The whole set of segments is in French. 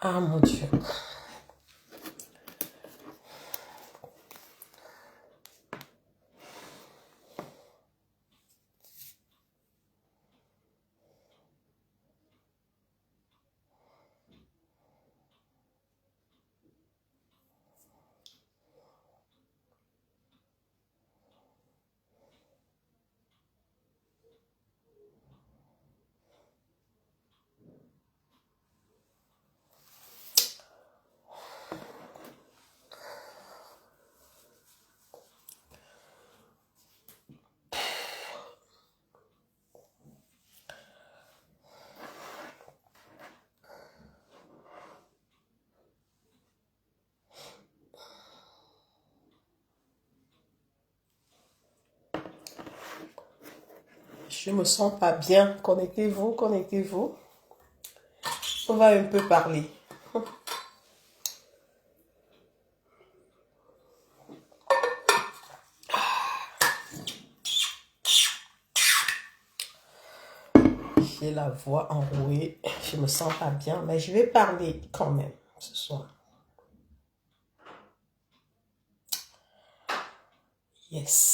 Ah mon Dieu. Je me sens pas bien. Connectez-vous, connectez-vous. On va un peu parler. J'ai la voix enrouée. Je me sens pas bien, mais je vais parler quand même ce soir. Yes.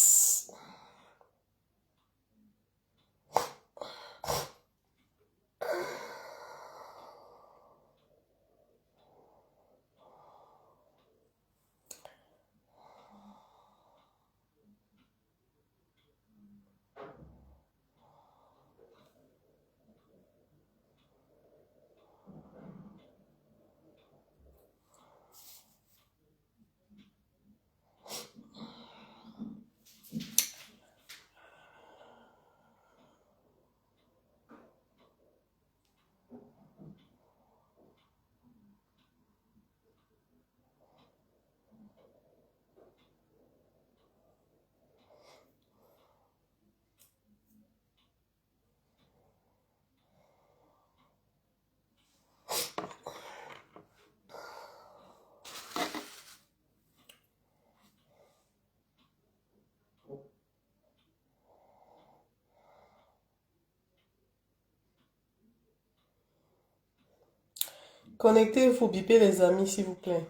Connectez-vous, bipez les amis, s'il vous plaît.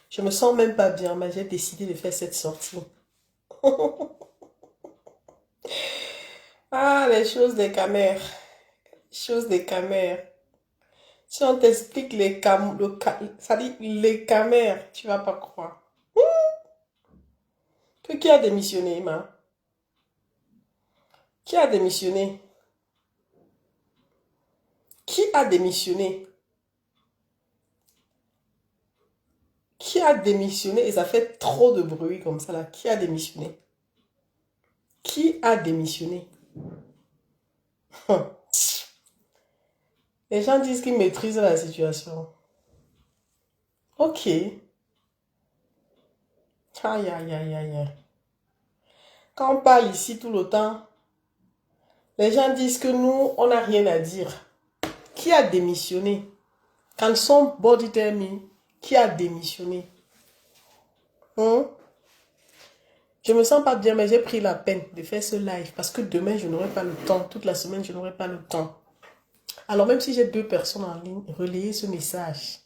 Je me sens même pas bien, mais j'ai décidé de faire cette sortie. Ah, les choses des camères. Choses des camères. Si on t'explique ça dit les camères, tu vas pas croire. Qui a démissionné, ma? Qui a démissionné? Qui a démissionné? Qui a démissionné? Et ça fait trop de bruit comme ça là. Qui a démissionné? Qui a démissionné? Hum. Les gens disent qu'ils maîtrisent la situation. Ok. Aïe, aïe, aïe, aïe, aïe. Quand on parle ici tout le temps, les gens disent que nous, on n'a rien à dire. Qui a démissionné? Quand somebody tell me, qui a démissionné? Hein? Je me sens pas bien, mais j'ai pris la peine de faire ce live parce que demain, je n'aurai pas le temps. Toute la semaine, je n'aurai pas le temps. Alors, même si j'ai 2 personnes en ligne, relayez ce message.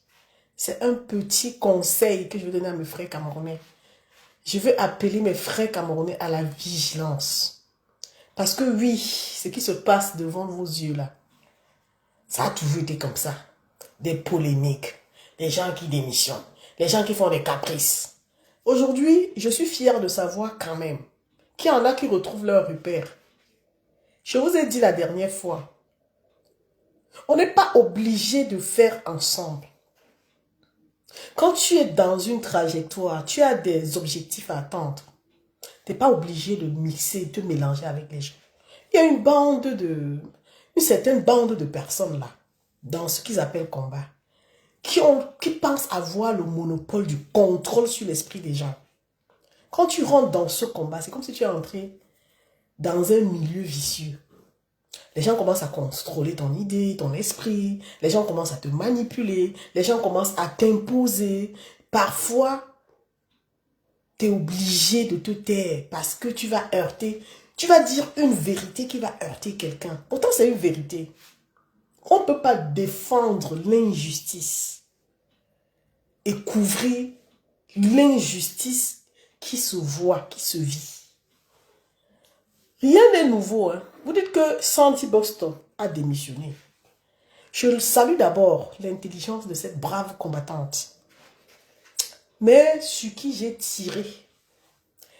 C'est un petit conseil que je veux donner à mes frères camerounais. Je veux appeler mes frères camerounais à la vigilance. Parce que oui, ce qui se passe devant vos yeux là, ça a toujours été comme ça. Des polémiques, des gens qui démissionnent, des gens qui font des caprices. Aujourd'hui, je suis fière de savoir quand même qu'il y en a qui retrouvent leur repère. Je vous ai dit la dernière fois, on n'est pas obligé de faire ensemble. Quand tu es dans une trajectoire, tu as des objectifs à atteindre. Tu n'es pas obligé de mixer, de mélanger avec les gens. Il y a une certaine bande de personnes là, dans ce qu'ils appellent combat, qui pensent avoir le monopole du contrôle sur l'esprit des gens. Quand tu rentres dans ce combat, c'est comme si tu es entré dans un milieu vicieux. Les gens commencent à contrôler ton idée, ton esprit. Les gens commencent à te manipuler. Les gens commencent à t'imposer. Parfois, tu es obligé de te taire parce que tu vas heurter. Tu vas dire une vérité qui va heurter quelqu'un. Pourtant, c'est une vérité. On ne peut pas défendre l'injustice et couvrir l'injustice qui se voit, qui se vit. Rien n'est nouveau. Hein. Vous dites que Sandy Boston a démissionné. Je salue d'abord l'intelligence de cette brave combattante. Mais sur qui j'ai tiré.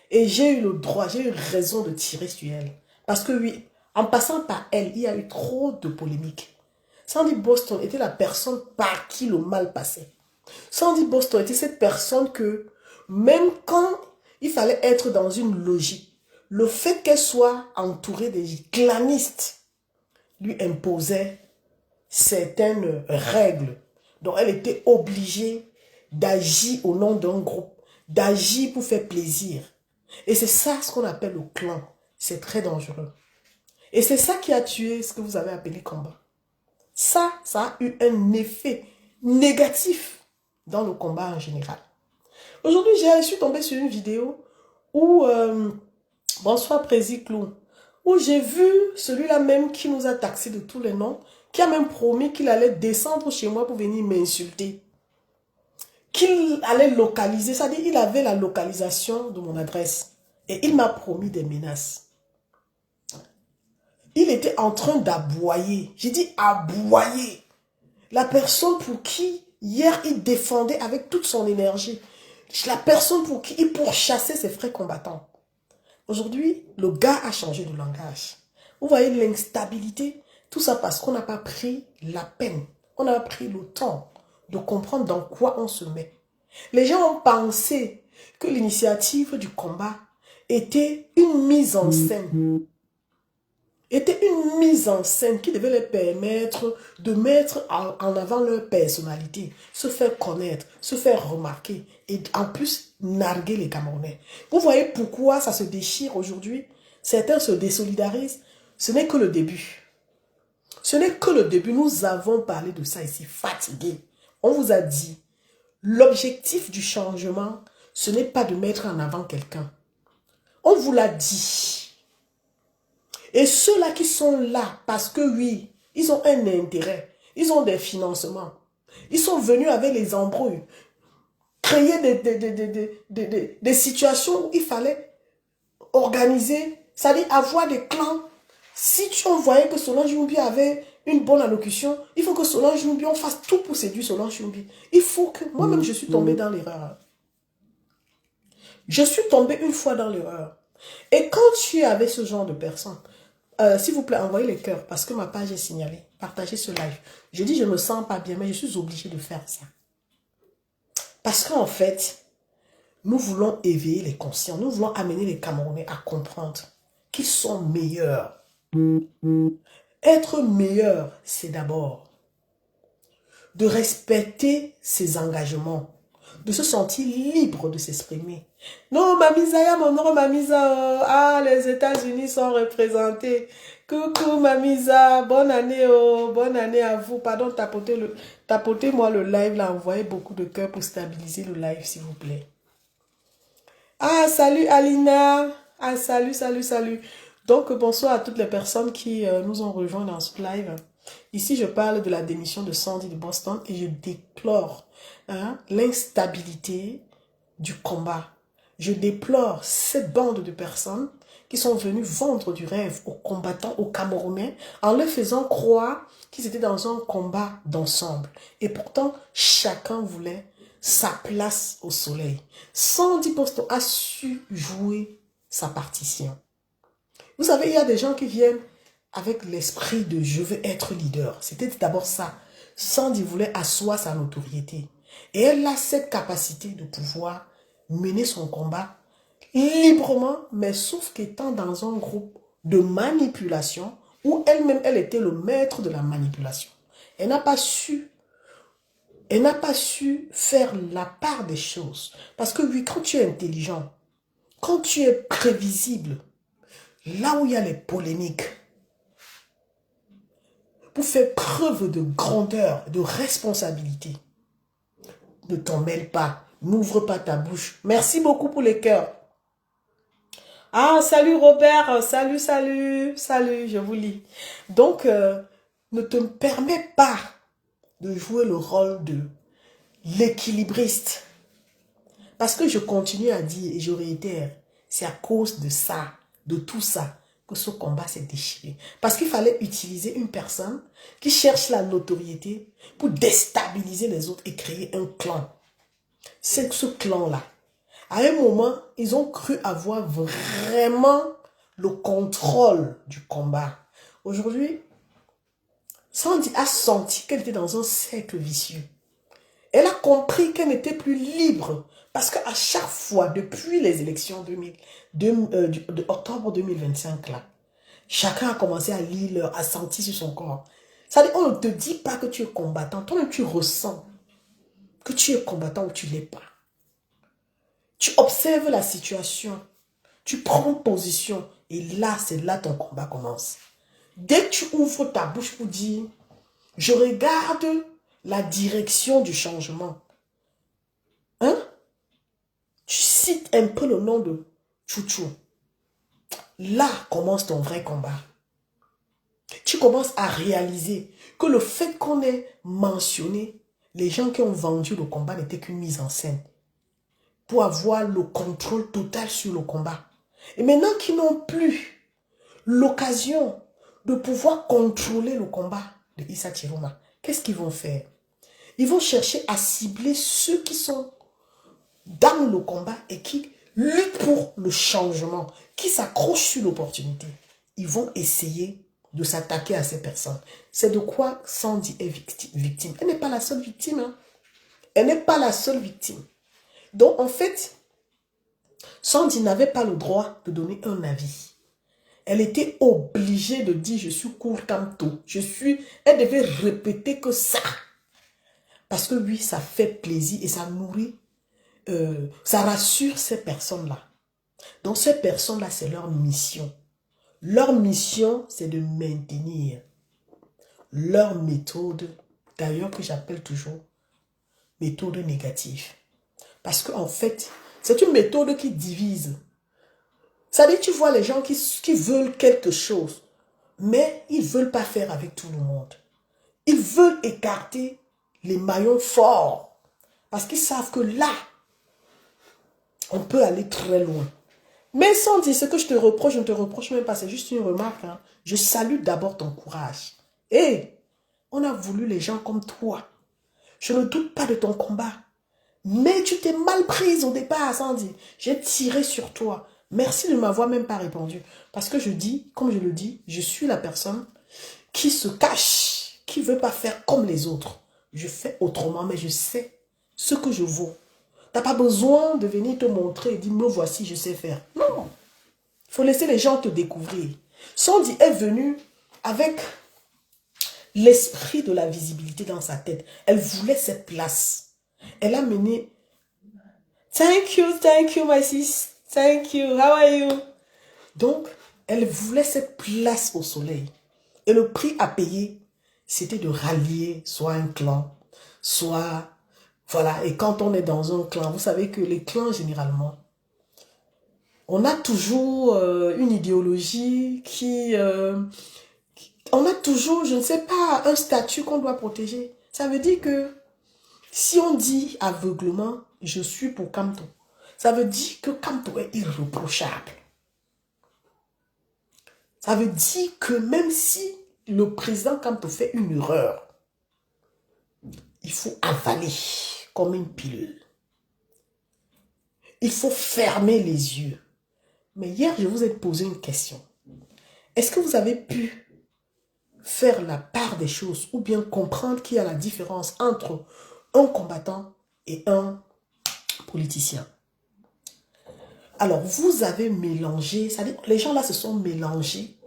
Et j'ai eu le droit, j'ai eu raison de tirer sur elle. Parce que oui, en passant par elle, il y a eu trop de polémiques. Sandy Boston était la personne par qui le mal passait. Sandy Boston était cette personne que, même quand il fallait être dans une logique, le fait qu'elle soit entourée des clanistes lui imposait certaines règles. Donc elle était obligée d'agir au nom d'un groupe, d'agir pour faire plaisir. Et c'est ça ce qu'on appelle le clan. C'est très dangereux. Et c'est ça qui a tué ce que vous avez appelé combat. Ça a eu un effet négatif dans le combat en général. Aujourd'hui, je suis tombée sur une vidéo où, bonsoir Prési Clou, où j'ai vu celui-là même qui nous a taxé de tous les noms, qui a même promis qu'il allait descendre chez moi pour venir m'insulter. Qu'il allait localiser, c'est-à-dire il avait la localisation de mon adresse. Et il m'a promis des menaces. Il était en train d'aboyer. J'ai dit aboyer. La personne pour qui, hier, il défendait avec toute son énergie. La personne pour qui il pourchassait ses frères combattants. Aujourd'hui, le gars a changé de langage. Vous voyez l'instabilité. Tout ça parce qu'on n'a pas pris la peine. On n'a pas pris le temps de comprendre dans quoi on se met. Les gens ont pensé que l'initiative du combat était une mise en scène. Était une mise en scène qui devait leur permettre de mettre en avant leur personnalité, se faire connaître, se faire remarquer et en plus narguer les Camerounais. Vous voyez pourquoi ça se déchire aujourd'hui? Certains se désolidarisent. Ce n'est que le début. Ce n'est que le début. Nous avons parlé de ça ici, fatigués. On vous a dit, l'objectif du changement, ce n'est pas de mettre en avant quelqu'un. On vous l'a dit. Et ceux-là qui sont là, parce que oui, ils ont un intérêt, ils ont des financements, ils sont venus avec les embrouilles, créer des situations où il fallait organiser, c'est-à-dire avoir des clans. Si on voyait que Solange Youmbi avait une bonne allocution, il faut que Solange Youmbi, on fasse tout pour séduire Solange Youmbi. Il faut que, moi-même je suis tombée dans l'erreur. Je suis tombée une fois dans l'erreur. Et quand tu es avec ce genre de personnes, s'il vous plaît, envoyez les cœurs parce que ma page est signalée. Partagez ce live. Je dis, je ne me sens pas bien, mais je suis obligée de faire ça. Parce qu'en fait, nous voulons éveiller les conscients. Nous voulons amener les Camerounais à comprendre qu'ils sont meilleurs. Être meilleur, c'est d'abord de respecter ses engagements, de se sentir libre de s'exprimer. Non, Mamisa, il y a mon nom, Mamisa. Ah, les États-Unis sont représentés. Coucou, Mamisa. Bonne année, oh. Bonne année à vous. Pardon, tapotez-moi le live, là. Envoyez beaucoup de cœurs pour stabiliser le live, s'il vous plaît. Ah, salut, Alina. Ah, salut. Donc, bonsoir à toutes les personnes qui nous ont rejoints dans ce live. Ici, je parle de la démission de Sandy de Boston et je déplore l'instabilité du combat. Je déplore cette bande de personnes qui sont venues vendre du rêve aux combattants, aux Camerounais, en leur faisant croire qu'ils étaient dans un combat d'ensemble. Et pourtant, chacun voulait sa place au soleil. Sandy Boston a su jouer sa partition. Vous savez, il y a des gens qui viennent avec l'esprit de « je veux être leader ». C'était d'abord ça. Sandy voulait asseoir sa notoriété. Et elle a cette capacité de pouvoir mener son combat librement, mais sauf qu'étant dans un groupe de manipulation où elle-même, elle était le maître de la manipulation. Elle n'a pas su faire la part des choses. Parce que oui, quand tu es intelligent, quand tu es prévisible, là où il y a les polémiques, pour faire preuve de grandeur, de responsabilité, ne t'en mêle pas, n'ouvre pas ta bouche. Merci beaucoup pour les cœurs. Ah, salut Robert, salut, je vous lis. Donc, ne te permets pas de jouer le rôle de l'équilibriste. Parce que je continue à dire et je réitère, c'est à cause de ça, de tout ça, que ce combat s'est déchiré. Parce qu'il fallait utiliser une personne qui cherche la notoriété pour déstabiliser les autres et créer un clan. C'est ce clan-là. À un moment, ils ont cru avoir vraiment le contrôle du combat. Aujourd'hui, Sandy a senti qu'elle était dans un cercle vicieux. Elle a compris qu'elle n'était plus libre. Parce qu'à chaque fois, depuis les élections de octobre 2025, là, chacun a commencé à lire, à sentir sur son corps. Ça veut dire, on ne te dit pas que tu es combattant. Toi-même, tu ressens que tu es combattant ou tu ne l'es pas. Tu observes la situation. Tu prends position. Et là, c'est là ton combat commence. Dès que tu ouvres ta bouche pour dire, je regarde la direction du changement. Hein? Tu cites un peu le nom de Chouchou. Là commence ton vrai combat. Tu commences à réaliser que le fait qu'on ait mentionné les gens qui ont vendu le combat n'était qu'une mise en scène pour avoir le contrôle total sur le combat. Et maintenant qu'ils n'ont plus l'occasion de pouvoir contrôler le combat de Issa Chiroma, qu'est-ce qu'ils vont faire? Ils vont chercher à cibler ceux qui sont dans le combat et qui luttent pour le changement, qui s'accrochent sur l'opportunité. Ils vont essayer de s'attaquer à ces personnes. C'est de quoi Sandy est victime. Elle n'est pas la seule victime. Hein. Elle n'est pas la seule victime. Donc, en fait, Sandy n'avait pas le droit de donner un avis. Elle était obligée de dire « je suis cool comme tout ». Elle devait répéter que ça. Parce que oui, ça fait plaisir et ça nourrit, ça rassure ces personnes-là. Donc, ces personnes-là, c'est leur mission. Leur mission, c'est de maintenir leur méthode, d'ailleurs que j'appelle toujours méthode négative. Parce qu'en fait, c'est une méthode qui divise. Ça veut dire, tu vois les gens qui veulent quelque chose, mais ils ne veulent pas faire avec tout le monde. Ils veulent écarter les maillons forts. Parce qu'ils savent que là, on peut aller très loin. Mais sans dire ce que je te reproche, je ne te reproche même pas, c'est juste une remarque. Hein. Je salue d'abord ton courage. Et on a voulu les gens comme toi. Je ne doute pas de ton combat. Mais tu t'es mal prise au départ, Sandy. J'ai tiré sur toi. Merci de ne m'avoir même pas répondu. Parce que je dis, comme je le dis, je suis la personne qui se cache, qui ne veut pas faire comme les autres. Je fais autrement, mais je sais ce que je vaux. Tu n'as pas besoin de venir te montrer et dire, me voici, je sais faire. Non. Il faut laisser les gens te découvrir. Sandy est venue avec l'esprit de la visibilité dans sa tête. Elle voulait cette place. Elle a mené. Thank you, my sis. Thank you, how are you? Donc, elle voulait cette place au soleil. Et le prix à payer, c'était de rallier soit un clan, soit... Voilà, et quand on est dans un clan, vous savez que les clans, généralement, on a toujours une idéologie on a toujours, je ne sais pas, un statut qu'on doit protéger. Ça veut dire que si on dit aveuglement, je suis pour Kamto, ça veut dire que Kamto est irréprochable. Ça veut dire que même si le président Kamto fait une erreur, il faut avaler comme une pilule. Il faut fermer les yeux. Mais hier, je vous ai posé une question. Est-ce que vous avez pu faire la part des choses ou bien comprendre qu'il y a la différence entre un combattant et un politicien? Alors, vous avez mélangé, c'est-à-dire les gens là se sont mélangés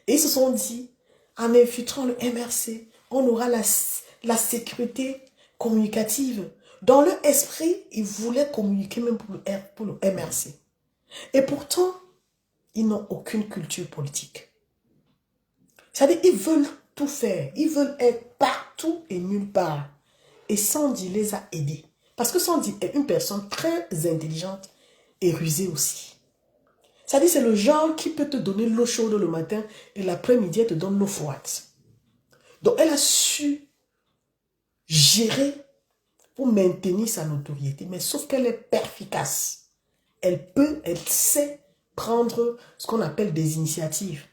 et ils se sont dit, en infiltrant le MRC, on aura la sécurité communicative. Dans leur esprit, ils voulaient communiquer même pour le MRC. Et pourtant, ils n'ont aucune culture politique. C'est-à-dire, ils veulent tout faire. Ils veulent être partout et nulle part. Et Sandy les a aidés. Parce que Sandy est une personne très intelligente et rusée aussi. C'est-à-dire, c'est le genre qui peut te donner l'eau chaude le matin et l'après-midi, elle te donne l'eau froide. Donc, elle a su gérer pour maintenir sa notoriété. Mais sauf qu'elle est perficace. Elle sait prendre ce qu'on appelle des initiatives.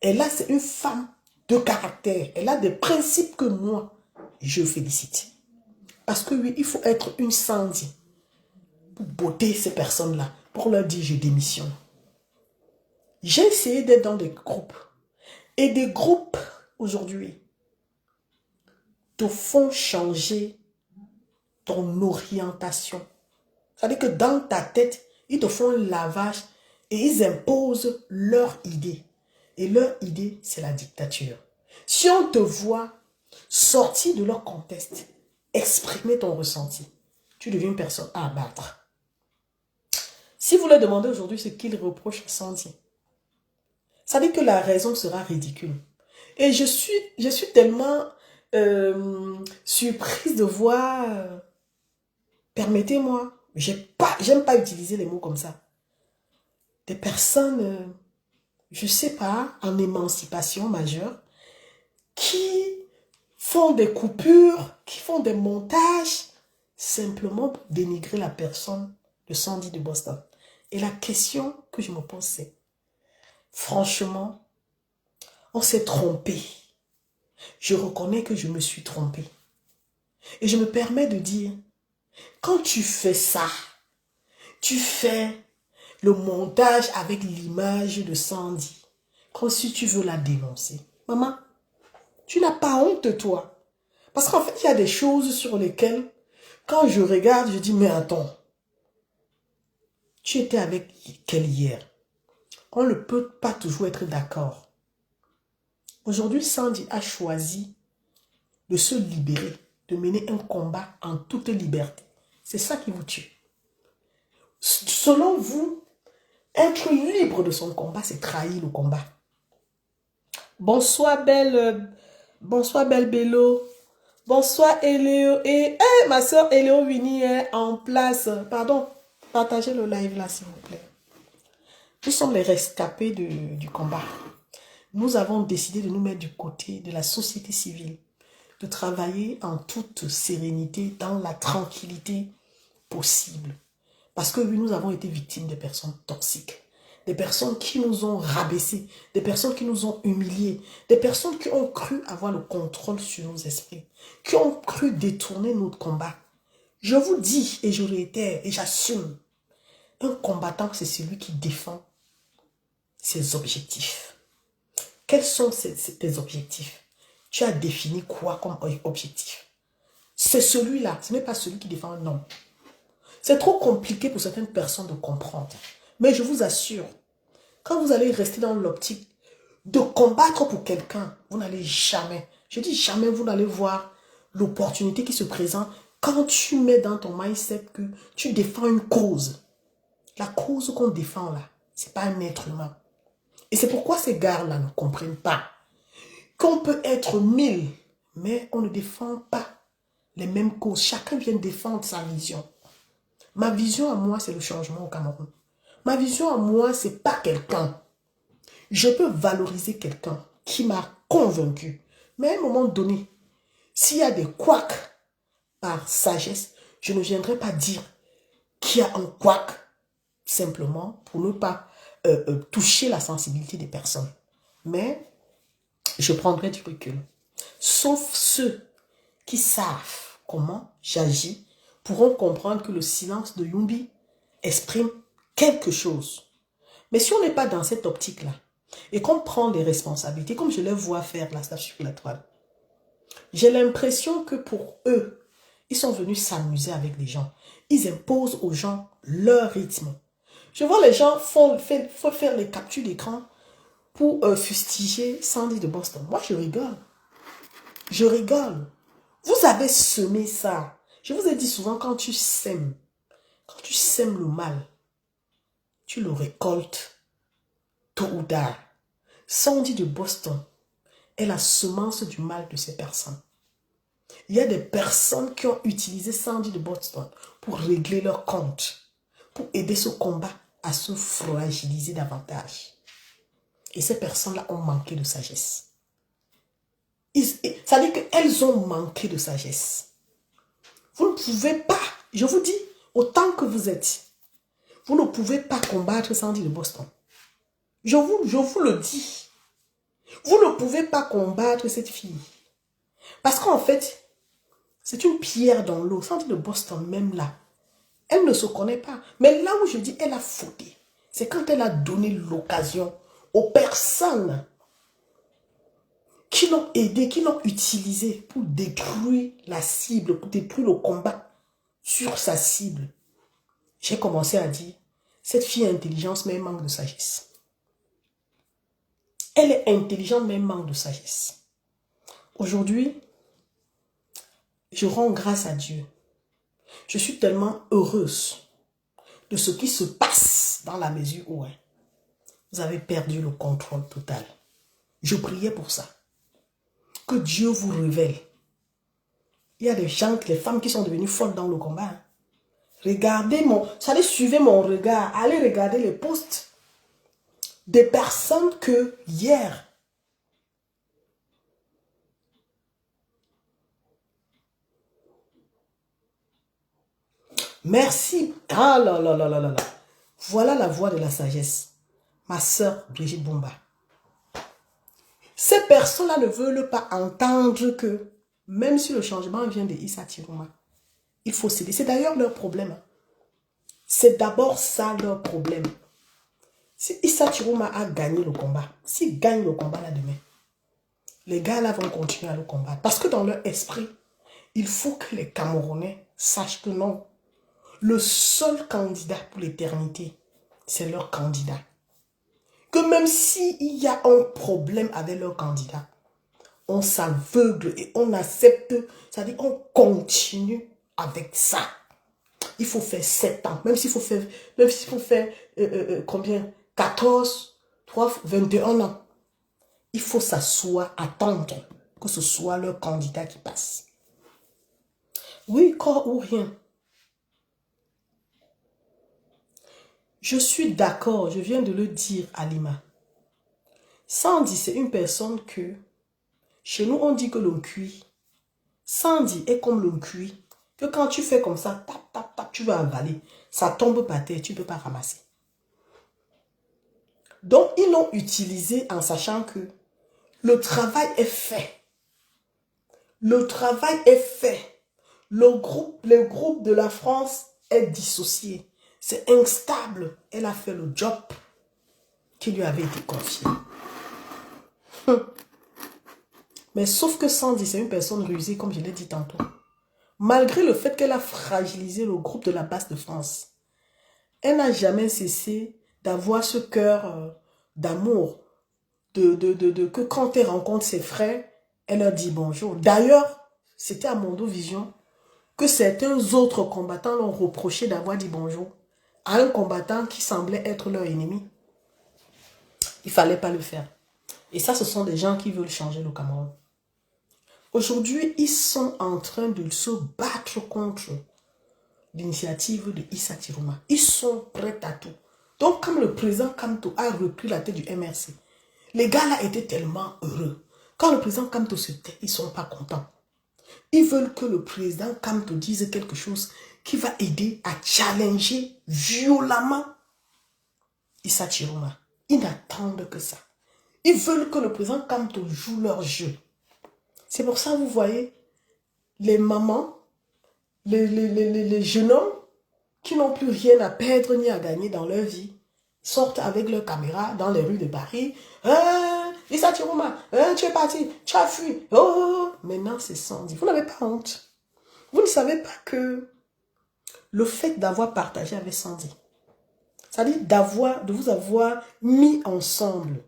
Et là, c'est une femme de caractère. Elle a des principes que moi, je félicite. Parce que oui, il faut être une Sandy pour botter ces personnes-là, pour leur dire je démissionne. J'ai essayé d'être dans des groupes. Et des groupes, aujourd'hui, te font changer ton orientation. C'est-à-dire que dans ta tête, ils te font un lavage et ils imposent leur idée. Et leur idée, c'est la dictature. Si on te voit sortir de leur contexte, exprimer ton ressenti, tu deviens une personne à abattre. Si vous leur demandez aujourd'hui ce qu'ils reprochent à Sandy, ça dit que la raison sera ridicule. Et je suis tellement surprise de voir, permettez-moi, j'aime pas utiliser les mots comme ça, des personnes, je sais pas, en émancipation majeure, qui font des coupures, qui font des montages, simplement pour dénigrer la personne de Sandy de Boston. Et la question que je me pose, c'est, franchement, on s'est trompé. Je reconnais que je me suis trompé. Et je me permets de dire, quand tu fais ça, tu fais le montage avec l'image de Sandy, comme si tu veux la dénoncer. Maman, tu n'as pas honte, toi. Parce qu'en fait, il y a des choses sur lesquelles, quand je regarde, je dis, mais attends, tu étais avec quel hier? On ne peut pas toujours être d'accord. Aujourd'hui, Sandy a choisi de se libérer, de mener un combat en toute liberté. C'est ça qui vous tue. Selon vous, être libre de son combat, c'est trahir le combat. Bonsoir, belle Bello. Bonsoir, Eléo. Et ma soeur Eléo Winnie est en place. Pardon, partagez le live là, s'il vous plaît. Nous sommes les rescapés du combat. Nous avons décidé de nous mettre du côté de la société civile, de travailler en toute sérénité, dans la tranquillité possible. Parce que oui, nous avons été victimes de personnes toxiques, des personnes qui nous ont rabaissés, des personnes qui nous ont humiliés, des personnes qui ont cru avoir le contrôle sur nos esprits, qui ont cru détourner notre combat. Je vous dis, et je réitère, et j'assume, un combattant, c'est celui qui défend ses objectifs. Quels sont tes objectifs? Tu as défini quoi comme objectif? C'est celui-là, ce n'est pas celui qui défend un homme. C'est trop compliqué pour certaines personnes de comprendre. Mais je vous assure, quand vous allez rester dans l'optique de combattre pour quelqu'un, vous n'allez jamais, je dis jamais, vous n'allez voir l'opportunité qui se présente quand tu mets dans ton mindset que tu défends une cause. La cause qu'on défend là, ce n'est pas un être humain. Et c'est pourquoi ces gars-là ne comprennent pas qu'on peut être 1000, mais on ne défend pas les mêmes causes. Chacun vient défendre sa vision. Ma vision à moi, c'est le changement au Cameroun. Ma vision à moi, c'est pas quelqu'un. Je peux valoriser quelqu'un qui m'a convaincu. Mais à un moment donné, s'il y a des couacs par sagesse, je ne viendrai pas dire qu'il y a un couac simplement pour ne pas toucher la sensibilité des personnes. Mais je prendrai du recul. Sauf ceux qui savent comment j'agis pourront comprendre que le silence de Yumbi exprime quelque chose. Mais si on n'est pas dans cette optique-là, et qu'on prend des responsabilités, comme je les vois faire la statue sur la toile, j'ai l'impression que pour eux, ils sont venus s'amuser avec les gens. Ils imposent aux gens leur rythme. Je vois les gens faire les captures d'écran pour fustiger Sandy de Boston. Moi, je rigole. Je rigole. Vous avez semé ça. Je vous ai dit souvent, quand tu sèmes le mal, tu le récoltes tôt ou tard. Sandy de Boston est la semence du mal de ces personnes. Il y a des personnes qui ont utilisé Sandy de Boston pour régler leur compte, pour aider ce combat à se fragiliser davantage. Et ces personnes-là ont manqué de sagesse. Ça veut dire qu'elles ont manqué de sagesse. Vous ne pouvez pas, je vous dis, autant que vous êtes, vous ne pouvez pas combattre Sandy de Boston. Je vous le dis. Vous ne pouvez pas combattre cette fille. Parce qu'en fait, c'est une pierre dans l'eau. Sandy de Boston, même là, elle ne se connaît pas. Mais là où je dis elle a fauté, c'est quand elle a donné l'occasion aux personnes qui l'ont aidé, qui l'ont utilisé pour détruire la cible, pour détruire le combat sur sa cible. J'ai commencé à dire, cette fille a intelligence, mais elle manque de sagesse. Elle est intelligente, mais elle manque de sagesse. Aujourd'hui, je rends grâce à Dieu. Je suis tellement heureuse de ce qui se passe dans la mesure où vous avez perdu le contrôle total. Je priais pour ça. Que Dieu vous révèle. Il y a des gens, les femmes qui sont devenues folles dans le combat. Regardez suivez mon regard. Allez regarder les posts des personnes que hier, merci. Ah là là là là là là. Voilà la voix de la sagesse. Ma sœur Brigitte Bomba. Ces personnes-là ne veulent pas entendre que, même si le changement vient de Issa Tiruma, il faut céder. C'est d'ailleurs leur problème. C'est d'abord ça leur problème. Si Issa Tiruma a gagné le combat, s'il gagne le combat là demain, les gars là vont continuer à le combattre. Parce que dans leur esprit, il faut que les Camerounais sachent que non, le seul candidat pour l'éternité, c'est leur candidat. Que même s'il y a un problème avec leur candidat, on s'aveugle et on accepte, c'est-à-dire on continue avec ça. Il faut faire 7 ans, même s'il faut faire, combien 14, 3, 21 ans. Il faut s'asseoir, attendre que ce soit leur candidat qui passe. Oui, corps ou rien. Je suis d'accord, je viens de le dire à Lima. Sandy, c'est une personne que, chez nous, on dit que l'on cuit. Sandy est comme l'on cuit, que quand tu fais comme ça, tap, tap, tap, tu vas avaler. Ça tombe par terre, tu ne peux pas ramasser. Donc, ils l'ont utilisé en sachant que le travail est fait. Le travail est fait. Le groupe de la France est dissocié. C'est instable. Elle a fait le job qui lui avait été confié. Mais sauf que Sandy, c'est une personne rusée, comme je l'ai dit tantôt. Malgré le fait qu'elle a fragilisé le groupe de la base de France, elle n'a jamais cessé d'avoir ce cœur d'amour, que quand elle rencontre ses frères, elle leur dit bonjour. D'ailleurs, c'était à Mondo Vision que certains autres combattants l'ont reproché d'avoir dit bonjour à un combattant qui semblait être leur ennemi. Il ne fallait pas le faire. Et ça, ce sont des gens qui veulent changer le Cameroun. Aujourd'hui, ils sont en train de se battre contre l'initiative de Issa Tiruma. Ils sont prêts à tout. Donc, comme le président Kamto a repris la tête du MRC, les gars là étaient tellement heureux. Quand le président Kamto se tait, ils ne sont pas contents. Ils veulent que le président Kamto dise quelque chose qui va aider à challenger violemment Issa Tiruma. Ils n'attendent que ça. Ils veulent que le président Kamto joue leur jeu. C'est pour ça, vous voyez, les mamans, les jeunes hommes qui n'ont plus rien à perdre ni à gagner dans leur vie, sortent avec leur caméra dans les rues de Paris. Issa Tiruma, tu es parti, tu as fui. Oh, maintenant c'est Sandy. Vous n'avez pas honte. Vous ne savez pas que le fait d'avoir partagé avec Sandy, c'est-à-dire de vous avoir mis ensemble,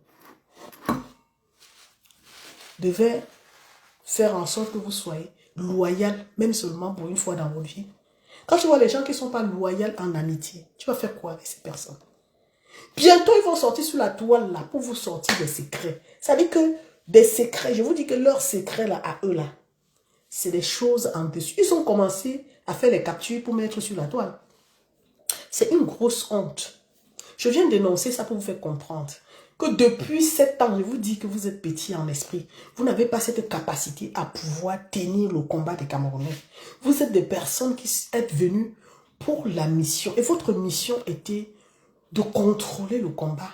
devait faire en sorte que vous soyez loyal, même seulement pour une fois dans votre vie. Quand tu vois les gens qui ne sont pas loyaux en amitié, tu vas faire quoi avec ces personnes? Bientôt, ils vont sortir sur la toile là pour vous sortir des secrets. Ça veut dire que des secrets, je vous dis que leurs secrets là, à eux là, c'est des choses en dessus. Ils ont commencé à faire les captures pour mettre sur la toile. C'est une grosse honte. Je viens d'énoncer ça pour vous faire comprendre que depuis 7 ans, je vous dis que vous êtes petit en esprit. Vous n'avez pas cette capacité à pouvoir tenir le combat des Camerounais. Vous êtes des personnes qui êtes venues pour la mission. Et votre mission était de contrôler le combat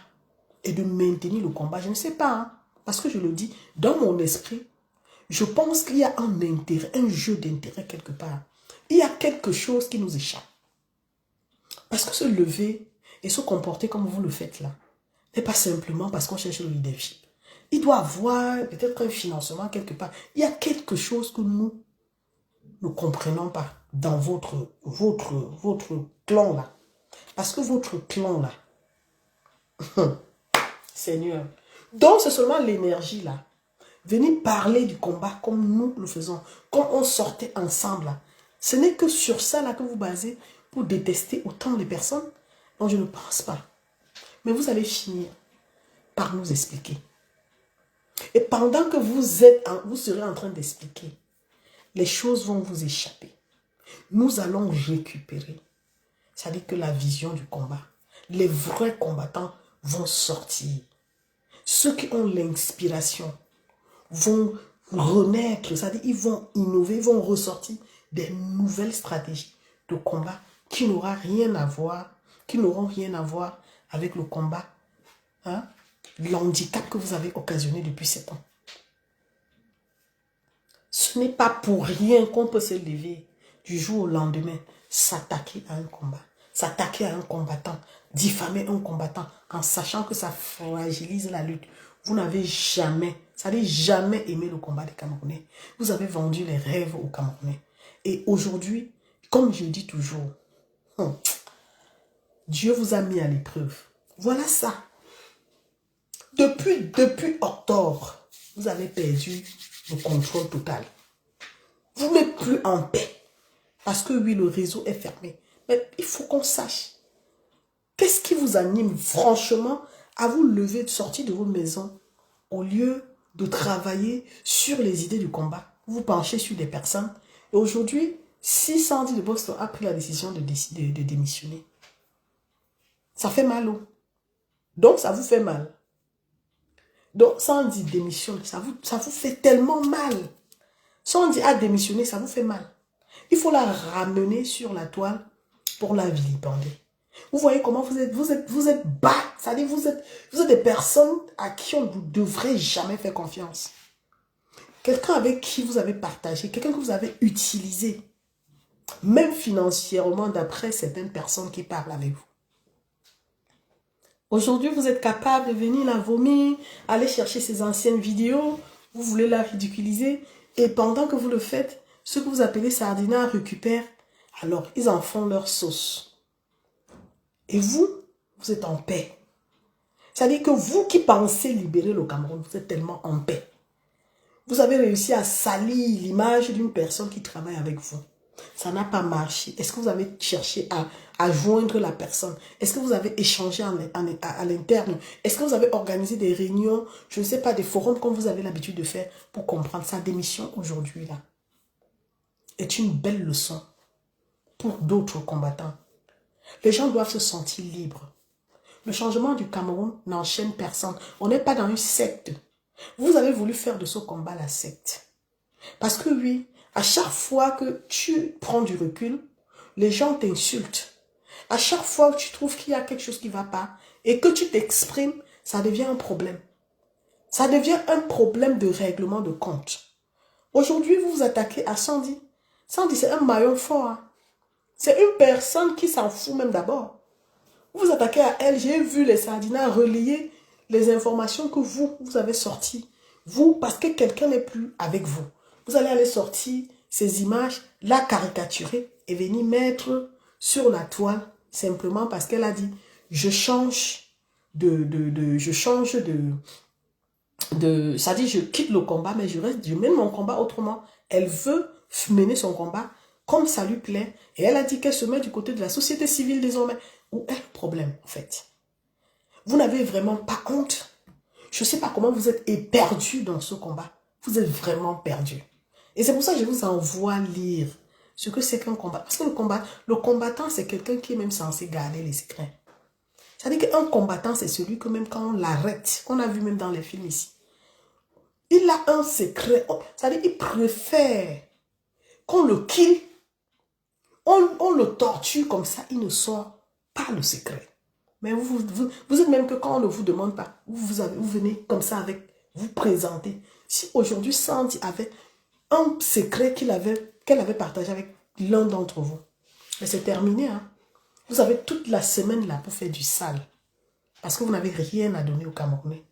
et de maintenir le combat. Je ne sais pas, hein, parce que je le dis, dans mon esprit, je pense qu'il y a un intérêt, un jeu d'intérêt quelque part. Il y a quelque chose qui nous échappe. Parce que se lever et se comporter comme vous le faites là, n'est pas simplement parce qu'on cherche le leadership. Il doit avoir peut-être un financement quelque part. Il y a quelque chose que nous ne comprenons pas dans votre clan là. Parce que votre clan là, Seigneur, donc c'est seulement l'énergie là. Venez parler du combat comme nous le faisons, comme on sortait ensemble là. Ce n'est que sur ça là que vous basez pour détester autant les personnes. Non, je ne pense pas. Mais vous allez finir par nous expliquer. Et pendant que vous serez en train d'expliquer, les choses vont vous échapper. Nous allons récupérer. C'est-à-dire que la vision du combat, les vrais combattants vont sortir. Ceux qui ont l'inspiration vont renaître, c'est-à-dire ils vont innover, ils vont ressortir des nouvelles stratégies de combat qui n'auront rien à voir, avec le combat, hein, l'handicap que vous avez occasionné depuis 7 ans. Ce n'est pas pour rien qu'on peut se lever du jour au lendemain, s'attaquer à un combat, s'attaquer à un combattant, diffamer un combattant en sachant que ça fragilise la lutte. Vous n'avez jamais, ça n'a jamais aimé le combat des Camerounais. Vous avez vendu les rêves aux Camerounais. Et aujourd'hui, comme je dis toujours, Dieu vous a mis à l'épreuve. Voilà ça. Depuis octobre, vous avez perdu le contrôle total. Vous n'êtes plus en paix. Parce que oui, le réseau est fermé. Mais il faut qu'on sache. Qu'est-ce qui vous anime franchement à vous lever, de sortir de vos maisons au lieu de travailler sur les idées du combat? Vous penchez sur des personnes. Et aujourd'hui, 610 de Boston a pris la décision de démissionner. Ça fait mal. Donc, ça vous fait mal. Donc, ça on dit démissionne, ça vous fait tellement mal. Ça on dit à démissionner, ça vous fait mal. Il faut la ramener sur la toile pour la vilipender. Vous voyez comment vous êtes bas. C'est-à-dire vous êtes des personnes à qui on ne devrait jamais faire confiance. Quelqu'un avec qui vous avez partagé, quelqu'un que vous avez utilisé, même financièrement d'après certaines personnes qui parlent avec vous. Aujourd'hui, vous êtes capable de venir la vomir, aller chercher ces anciennes vidéos, vous voulez la ridiculiser, et pendant que vous le faites, ceux que vous appelez sardinards récupèrent, alors ils en font leur sauce. Et vous êtes en paix. C'est-à-dire que vous qui pensez libérer le Cameroun, vous êtes tellement en paix. Vous avez réussi à salir l'image d'une personne qui travaille avec vous. Ça n'a pas marché. Est-ce que vous avez cherché à joindre la personne? Est-ce que vous avez échangé à l'interne? Est-ce que vous avez organisé des réunions, je ne sais pas, des forums comme vous avez l'habitude de faire pour comprendre sa démission aujourd'hui là? Est une belle leçon pour d'autres combattants. Les gens doivent se sentir libres. Le changement du Cameroun n'enchaîne personne. On n'est pas dans une secte. Vous avez voulu faire de ce combat la secte. Parce que oui, à chaque fois que tu prends du recul, les gens t'insultent. À chaque fois que tu trouves qu'il y a quelque chose qui ne va pas et que tu t'exprimes, ça devient un problème. Ça devient un problème de règlement de compte. Aujourd'hui, vous vous attaquez à Sandy. Sandy, c'est un maillon fort. Hein. C'est une personne qui s'en fout même d'abord. Vous vous attaquez à elle. J'ai vu les sardinats relayer les informations que vous avez sorties. Vous, parce que quelqu'un n'est plus avec vous. Vous allez aller sortir ces images, la caricaturer et venir mettre sur la toile simplement parce qu'elle a dit je change ça dit je quitte le combat mais je mène mon combat autrement. Elle veut mener son combat comme ça lui plaît et elle a dit qu'elle se met du côté de la société civile désormais. Où est le problème en fait? Vous n'avez vraiment pas honte. Je ne sais pas comment vous êtes éperdu dans ce combat. Vous êtes vraiment perdu. Et c'est pour ça que je vous envoie lire ce que c'est qu'un combat. Parce que le combattant, c'est quelqu'un qui est même censé garder les secrets. C'est-à-dire qu'un combattant, c'est celui que même quand on l'arrête, qu'on a vu même dans les films ici, il a un secret. C'est-à-dire qu'il préfère qu'on le kill, on le torture comme ça, il ne sort pas le secret. Mais vous êtes même que quand on ne vous demande pas, vous venez comme ça avec, vous présenter. Si aujourd'hui Sandy avait un secret qu'elle avait partagé avec l'un d'entre vous, mais c'est terminé. Hein? Vous avez toute la semaine là pour faire du sale. Parce que vous n'avez rien à donner aux Camerounais.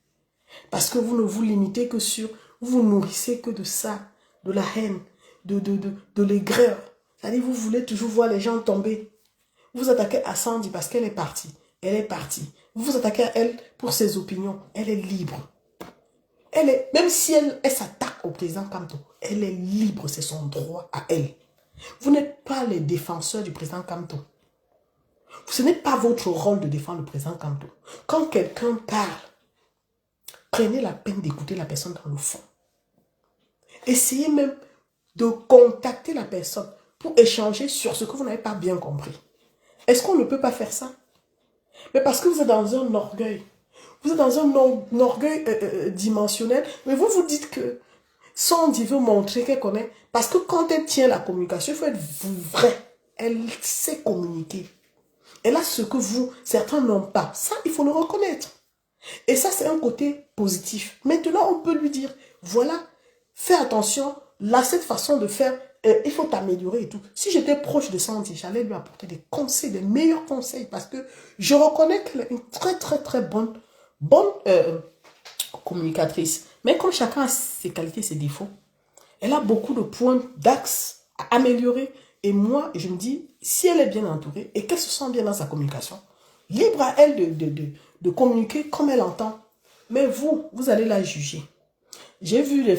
Parce que vous ne vous limitez que sur, vous nourrissez que de ça, de la haine, de l'aigreur. C'est-à-dire vous voulez toujours voir les gens tomber. Vous vous attaquez à Sandy parce qu'elle est partie. Elle est partie. Vous vous attaquez à elle pour ses opinions. Elle est libre. Même si elle s'attaque au président Kamto, elle est libre, c'est son droit à elle. Vous n'êtes pas les défenseurs du président Kamto. Ce n'est pas votre rôle de défendre le président Kamto. Quand quelqu'un parle, prenez la peine d'écouter la personne dans le fond. Essayez même de contacter la personne pour échanger sur ce que vous n'avez pas bien compris. Est-ce qu'on ne peut pas faire ça? Mais parce que vous êtes dans un orgueil. Vous êtes dans un orgueil dimensionnel. Mais vous vous dites que Sandy veut montrer qu'elle connaît. Parce que quand elle tient la communication, il faut être vrai. Elle sait communiquer. Elle a ce que certains n'ont pas. Ça, il faut le reconnaître. Et ça, c'est un côté positif. Maintenant, on peut lui dire, voilà, fais attention, là, cette façon de faire, il faut t'améliorer et tout. Si j'étais proche de Sandy, j'allais lui apporter des conseils, des meilleurs conseils, parce que je reconnais qu'elle est une très, très, très bonne communicatrice. Mais comme chacun a ses qualités, ses défauts, elle a beaucoup de points d'axe à améliorer. Et moi, je me dis, si elle est bien entourée et qu'elle se sent bien dans sa communication, libre à elle de communiquer comme elle entend. Mais vous allez la juger. J'ai vu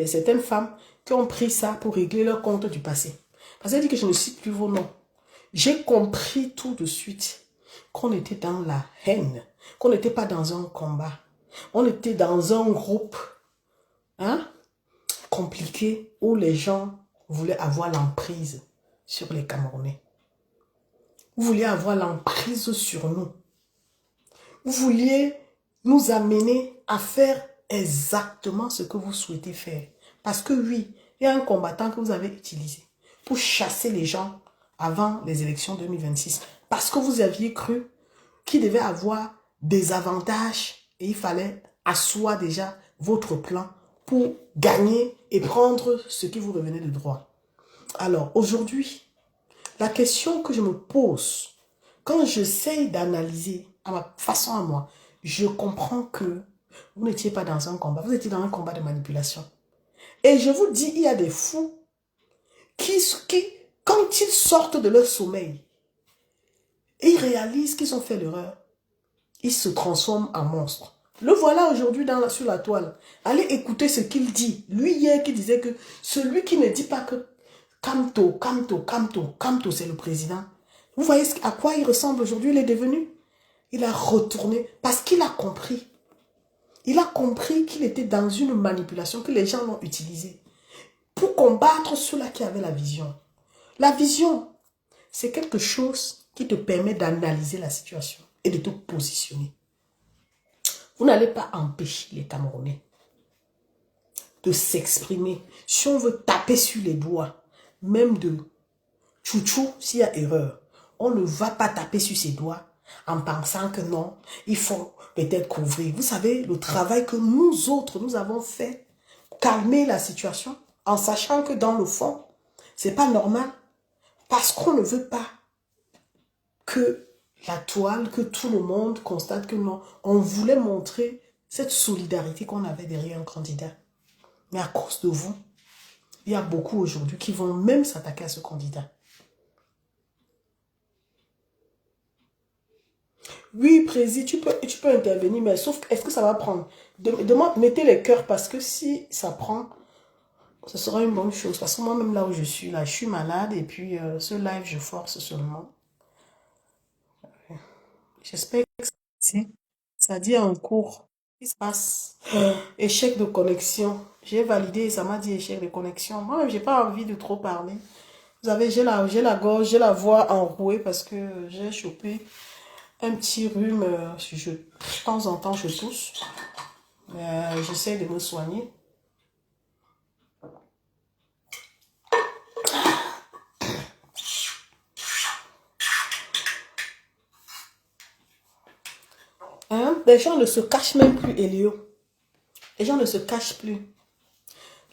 certaines femmes qui ont pris ça pour régler leur compte du passé. Parce qu'elle dit que je ne cite plus vos noms. J'ai compris tout de suite qu'on était dans la haine, qu'on n'était pas dans un combat. On était dans un groupe compliqué où les gens voulaient avoir l'emprise sur les Camerounais. Vous vouliez avoir l'emprise sur nous. Vous vouliez nous amener à faire exactement ce que vous souhaitez faire. Parce que oui, il y a un combattant que vous avez utilisé pour chasser les gens avant les élections 2026. Parce que vous aviez cru qu'il devait avoir des avantages et il fallait asseoir déjà votre plan pour gagner et prendre ce qui vous revenait de droit. Alors aujourd'hui, la question que je me pose, quand j'essaye d'analyser à ma façon à moi, je comprends que vous n'étiez pas dans un combat, vous étiez dans un combat de manipulation. Et je vous dis, il y a des fous qui quand ils sortent de leur sommeil, et ils réalisent qu'ils ont fait l'erreur, ils se transforment en monstres. Le voilà aujourd'hui sur la toile. Allez écouter ce qu'il dit. Lui hier qui disait que celui qui ne dit pas que Kamto, c'est le président. Vous voyez à quoi il ressemble aujourd'hui, il est devenu. Il a retourné parce qu'il a compris. Il a compris qu'il était dans une manipulation, que les gens l'ont utilisé pour combattre ceux-là qui avaient la vision. La vision, c'est quelque chose qui te permet d'analyser la situation et de te positionner. Vous n'allez pas empêcher les Camerounais de s'exprimer. Si on veut taper sur les doigts, même de chouchou, s'il y a erreur, on ne va pas taper sur ses doigts en pensant que non, il faut peut-être couvrir. Vous savez, le travail que nous autres, nous avons fait, calmer la situation, en sachant que dans le fond, c'est pas normal, parce qu'on ne veut pas que la toile, que tout le monde constate que non, on voulait montrer cette solidarité qu'on avait derrière un candidat. Mais à cause de vous, il y a beaucoup aujourd'hui qui vont même s'attaquer à ce candidat. Oui, Président, tu peux intervenir, mais sauf est-ce que ça va prendre? Mettez les cœurs parce que si ça prend, ce sera une bonne chose. Parce que moi-même là où je suis malade et puis ce live, je force seulement. J'espère que c'est Ça dit en cours. Qu'est-ce qui se passe? Échec de connexion. J'ai validé, ça m'a dit échec de connexion. Moi-même, j'ai pas envie de trop parler. Vous savez, j'ai la gorge, j'ai la voix enrouée parce que j'ai chopé un petit rhume. De temps en temps, je tousse. J'essaie de me soigner. Hein? Les gens ne se cachent même plus, Elio. Les gens ne se cachent plus.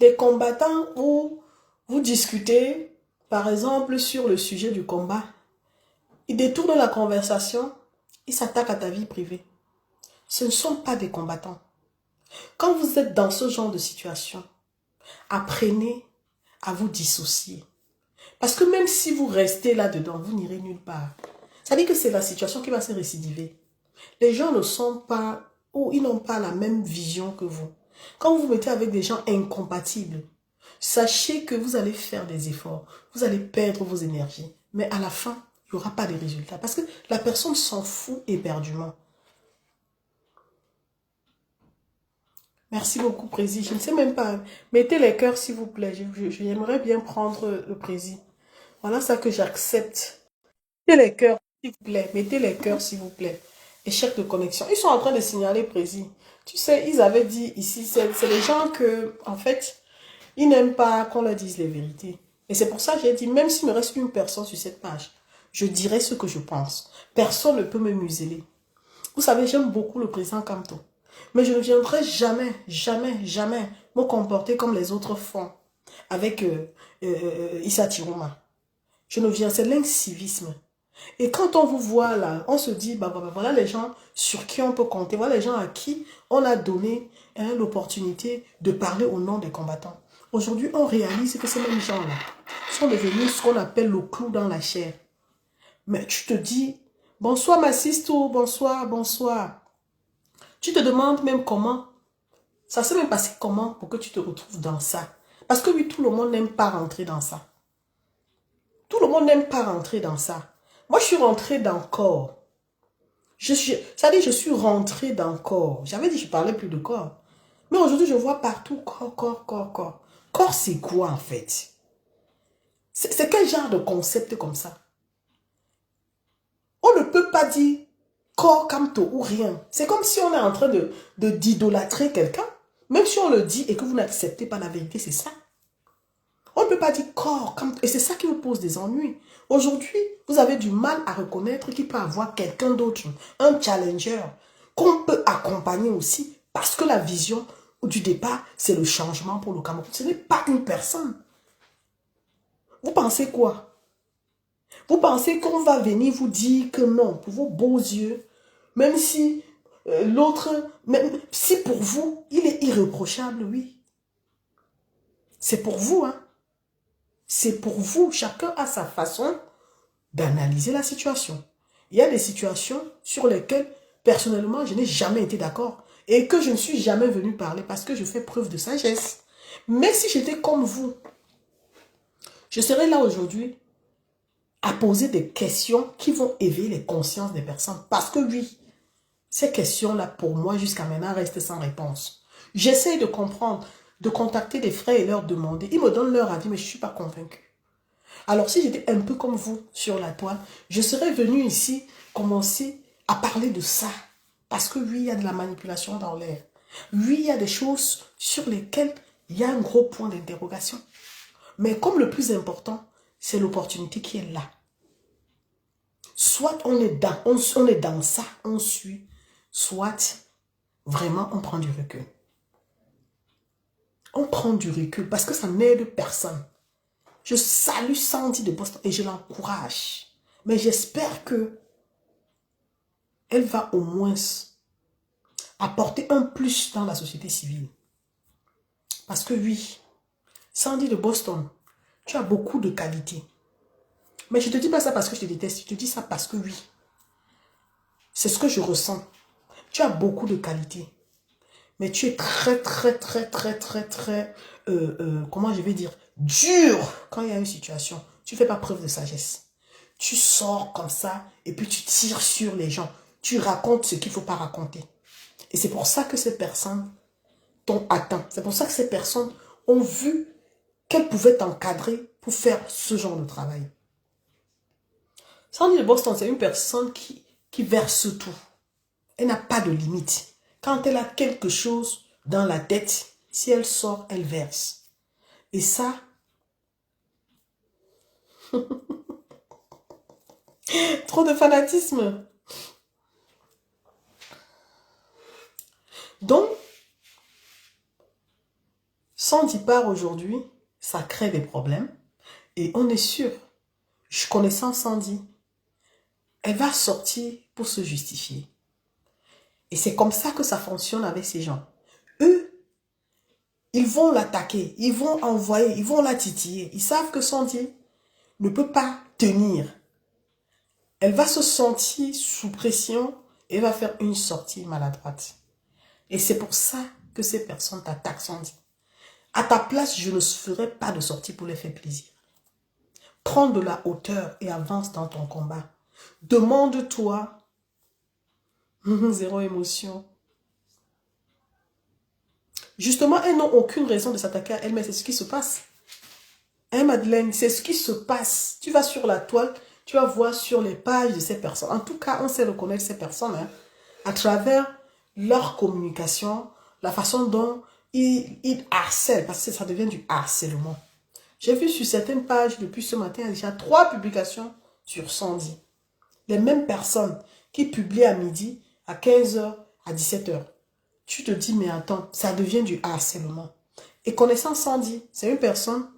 Les combattants où vous discutez, par exemple, sur le sujet du combat, ils détournent la conversation, ils s'attaquent à ta vie privée. Ce ne sont pas des combattants. Quand vous êtes dans ce genre de situation, apprenez à vous dissocier. Parce que même si vous restez là-dedans, vous n'irez nulle part. Ça veut dire que c'est la situation qui va se récidiver. Les gens ne sont pas, ou ils n'ont pas la même vision que vous. Quand vous vous mettez avec des gens incompatibles, sachez que vous allez faire des efforts, vous allez perdre vos énergies. Mais à la fin, il n'y aura pas de résultats. Parce que la personne s'en fout éperdument. Merci beaucoup, Prési. Je ne sais même pas. Mettez les cœurs, s'il vous plaît. J'aimerais bien prendre le Prési. Voilà ça que j'accepte. Mettez les cœurs, s'il vous plaît. Mettez les cœurs, s'il vous plaît. Échec de connexion. Ils sont en train de signaler Prési. Tu sais, ils avaient dit ici, c'est les gens que, en fait, ils n'aiment pas qu'on leur dise les vérités. Et c'est pour ça que j'ai dit, même s'il me reste une personne sur cette page, je dirai ce que je pense. Personne ne peut me museler. Vous savez, j'aime beaucoup le président Kamto. Mais je ne viendrai jamais, jamais, jamais me comporter comme les autres font avec Issa Tiroma. Je ne viens, c'est l'incivisme. Et quand on vous voit là, on se dit, voilà les gens sur qui on peut compter, voilà les gens à qui on a donné l'opportunité de parler au nom des combattants. Aujourd'hui, on réalise que ces mêmes gens-là sont devenus ce qu'on appelle le clou dans la chair. Mais tu te dis, bonsoir ma sisto, bonsoir, bonsoir. Tu te demandes même comment, ça s'est même passé comment pour que tu te retrouves dans ça. Parce que oui, tout le monde n'aime pas rentrer dans ça. Tout le monde n'aime pas rentrer dans ça. Moi, je suis rentrée dans le corps. Ça dit, je suis rentrée dans le corps. J'avais dit, je ne parlais plus de corps. Mais aujourd'hui, je vois partout corps, corps, corps, corps. Corps, c'est quoi en fait? C'est quel genre de concept comme ça? On ne peut pas dire corps, camto ou rien. C'est comme si on est en train d'idolâtrer quelqu'un. Même si on le dit et que vous n'acceptez pas la vérité, c'est ça. On ne peut pas dire corps, camto. Et c'est ça qui vous pose des ennuis. Aujourd'hui, vous avez du mal à reconnaître qu'il peut y avoir quelqu'un d'autre, un challenger, qu'on peut accompagner aussi. Parce que la vision du départ, c'est le changement pour le Cameroun. Ce n'est pas une personne. Vous pensez quoi? Vous pensez qu'on va venir vous dire que non, pour vos beaux yeux, même si l'autre, même si pour vous, il est irréprochable, oui. C'est pour vous, hein. C'est pour vous. Chacun a sa façon d'analyser la situation. Il y a des situations sur lesquelles, personnellement, je n'ai jamais été d'accord et que je ne suis jamais venu parler parce que je fais preuve de sagesse. Mais si j'étais comme vous, je serais là aujourd'hui à poser des questions qui vont éveiller les consciences des personnes. Parce que oui, ces questions-là, pour moi, jusqu'à maintenant, restent sans réponse. J'essaie de comprendre, de contacter des frères et leur demander. Ils me donnent leur avis, mais je ne suis pas convaincue. Alors, si j'étais un peu comme vous sur la toile, je serais venu ici commencer à parler de ça. Parce que oui, il y a de la manipulation dans l'air. Oui, il y a des choses sur lesquelles il y a un gros point d'interrogation. Mais comme le plus important, c'est l'opportunité qui est là. Soit on est dans ça, on suit, soit vraiment on prend du recul. On prend du recul parce que ça n'aide personne. Je salue Sandy de Boston et je l'encourage. Mais j'espère que elle va au moins apporter un plus dans la société civile. Parce que oui, Sandy de Boston, tu as beaucoup de qualités. Mais je ne te dis pas ça parce que je te déteste, je te dis ça parce que oui. C'est ce que je ressens. Tu as beaucoup de qualités. Mais tu es très, comment je vais dire, dur quand il y a une situation. Tu ne fais pas preuve de sagesse. Tu sors comme ça et puis tu tires sur les gens. Tu racontes ce qu'il ne faut pas raconter. Et c'est pour ça que ces personnes t'ont atteint. C'est pour ça que ces personnes ont vu qu'elles pouvaient t'encadrer pour faire ce genre de travail. Sandy de Boston, c'est une personne qui verse tout. Elle n'a pas de limite. Quand elle a quelque chose dans la tête, si elle sort, elle verse. Et ça, trop de fanatisme. Donc, Sandy part aujourd'hui, ça crée des problèmes. Et on est sûr, connaissant Sandy, elle va sortir pour se justifier. Et c'est comme ça que ça fonctionne avec ces gens. Eux, ils vont l'attaquer, ils vont envoyer, ils vont la titiller. Ils savent que Sandy ne peut pas tenir. Elle va se sentir sous pression et va faire une sortie maladroite. Et c'est pour ça que ces personnes t'attaquent, Sandy. À ta place, je ne ferai pas de sortie pour les faire plaisir. Prends de la hauteur et avance dans ton combat. Demande-toi, zéro émotion. Justement, elles n'ont aucune raison de s'attaquer à elles-mêmes. C'est ce qui se passe. Hein, Madeleine, c'est ce qui se passe. Tu vas sur la toile, tu vas voir sur les pages de ces personnes. En tout cas, on sait reconnaître ces personnes à travers leur communication, la façon dont ils harcèlent, parce que ça devient du harcèlement. J'ai vu sur certaines pages, depuis ce matin, déjà 3 publications sur Sandy. Les mêmes personnes qui publient à midi, à 15 h, à 17 h. Tu te dis, mais attends, ça devient du harcèlement. Et connaissant Sandy, c'est une personne,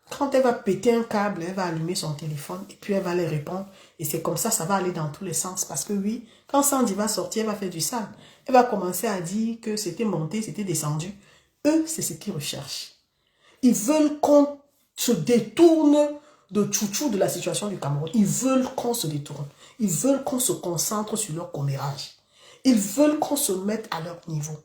quand elle va péter un câble, elle va allumer son téléphone et puis elle va les répondre. Et c'est comme ça, ça va aller dans tous les sens. Parce que oui, quand Sandy va sortir, elle va faire du sale. Elle va commencer à dire que c'était monté, c'était descendu. Eux, c'est ce qu'ils recherchent. Ils veulent qu'on se détourne de chouchou de la situation du Cameroun. Ils veulent qu'on se détourne. Ils veulent qu'on se concentre sur leur commérage. Ils veulent qu'on se mette à leur niveau.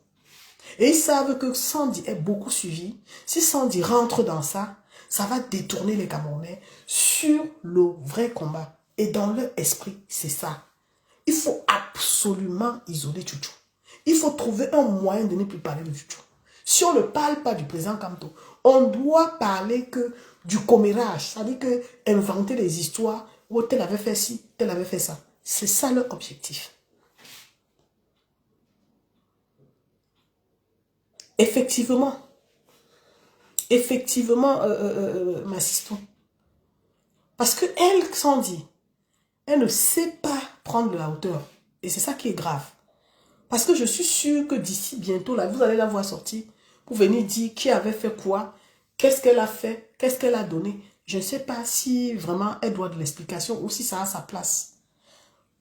Et ils savent que Sandy est beaucoup suivi. Si Sandy rentre dans ça, ça va détourner les Camerounais sur le vrai combat. Et dans leur esprit, c'est ça. Il faut absolument isoler Chouchou. Il faut trouver un moyen de ne plus parler de Chouchou. Si on ne parle pas du président Kamto, on doit parler que du commérage. C'est-à-dire que inventer des histoires où tel avait fait ci, tel avait fait ça. C'est ça leur objectif. Effectivement, Massiston. Parce que elle, Sandy, elle ne sait pas prendre de la hauteur. Et c'est ça qui est grave. Parce que je suis sûre que d'ici bientôt, là, vous allez la voir sortir pour venir dire qui avait fait quoi, qu'est-ce qu'elle a fait, qu'est-ce qu'elle a donné. Je ne sais pas si vraiment elle doit de l'explication ou si ça a sa place.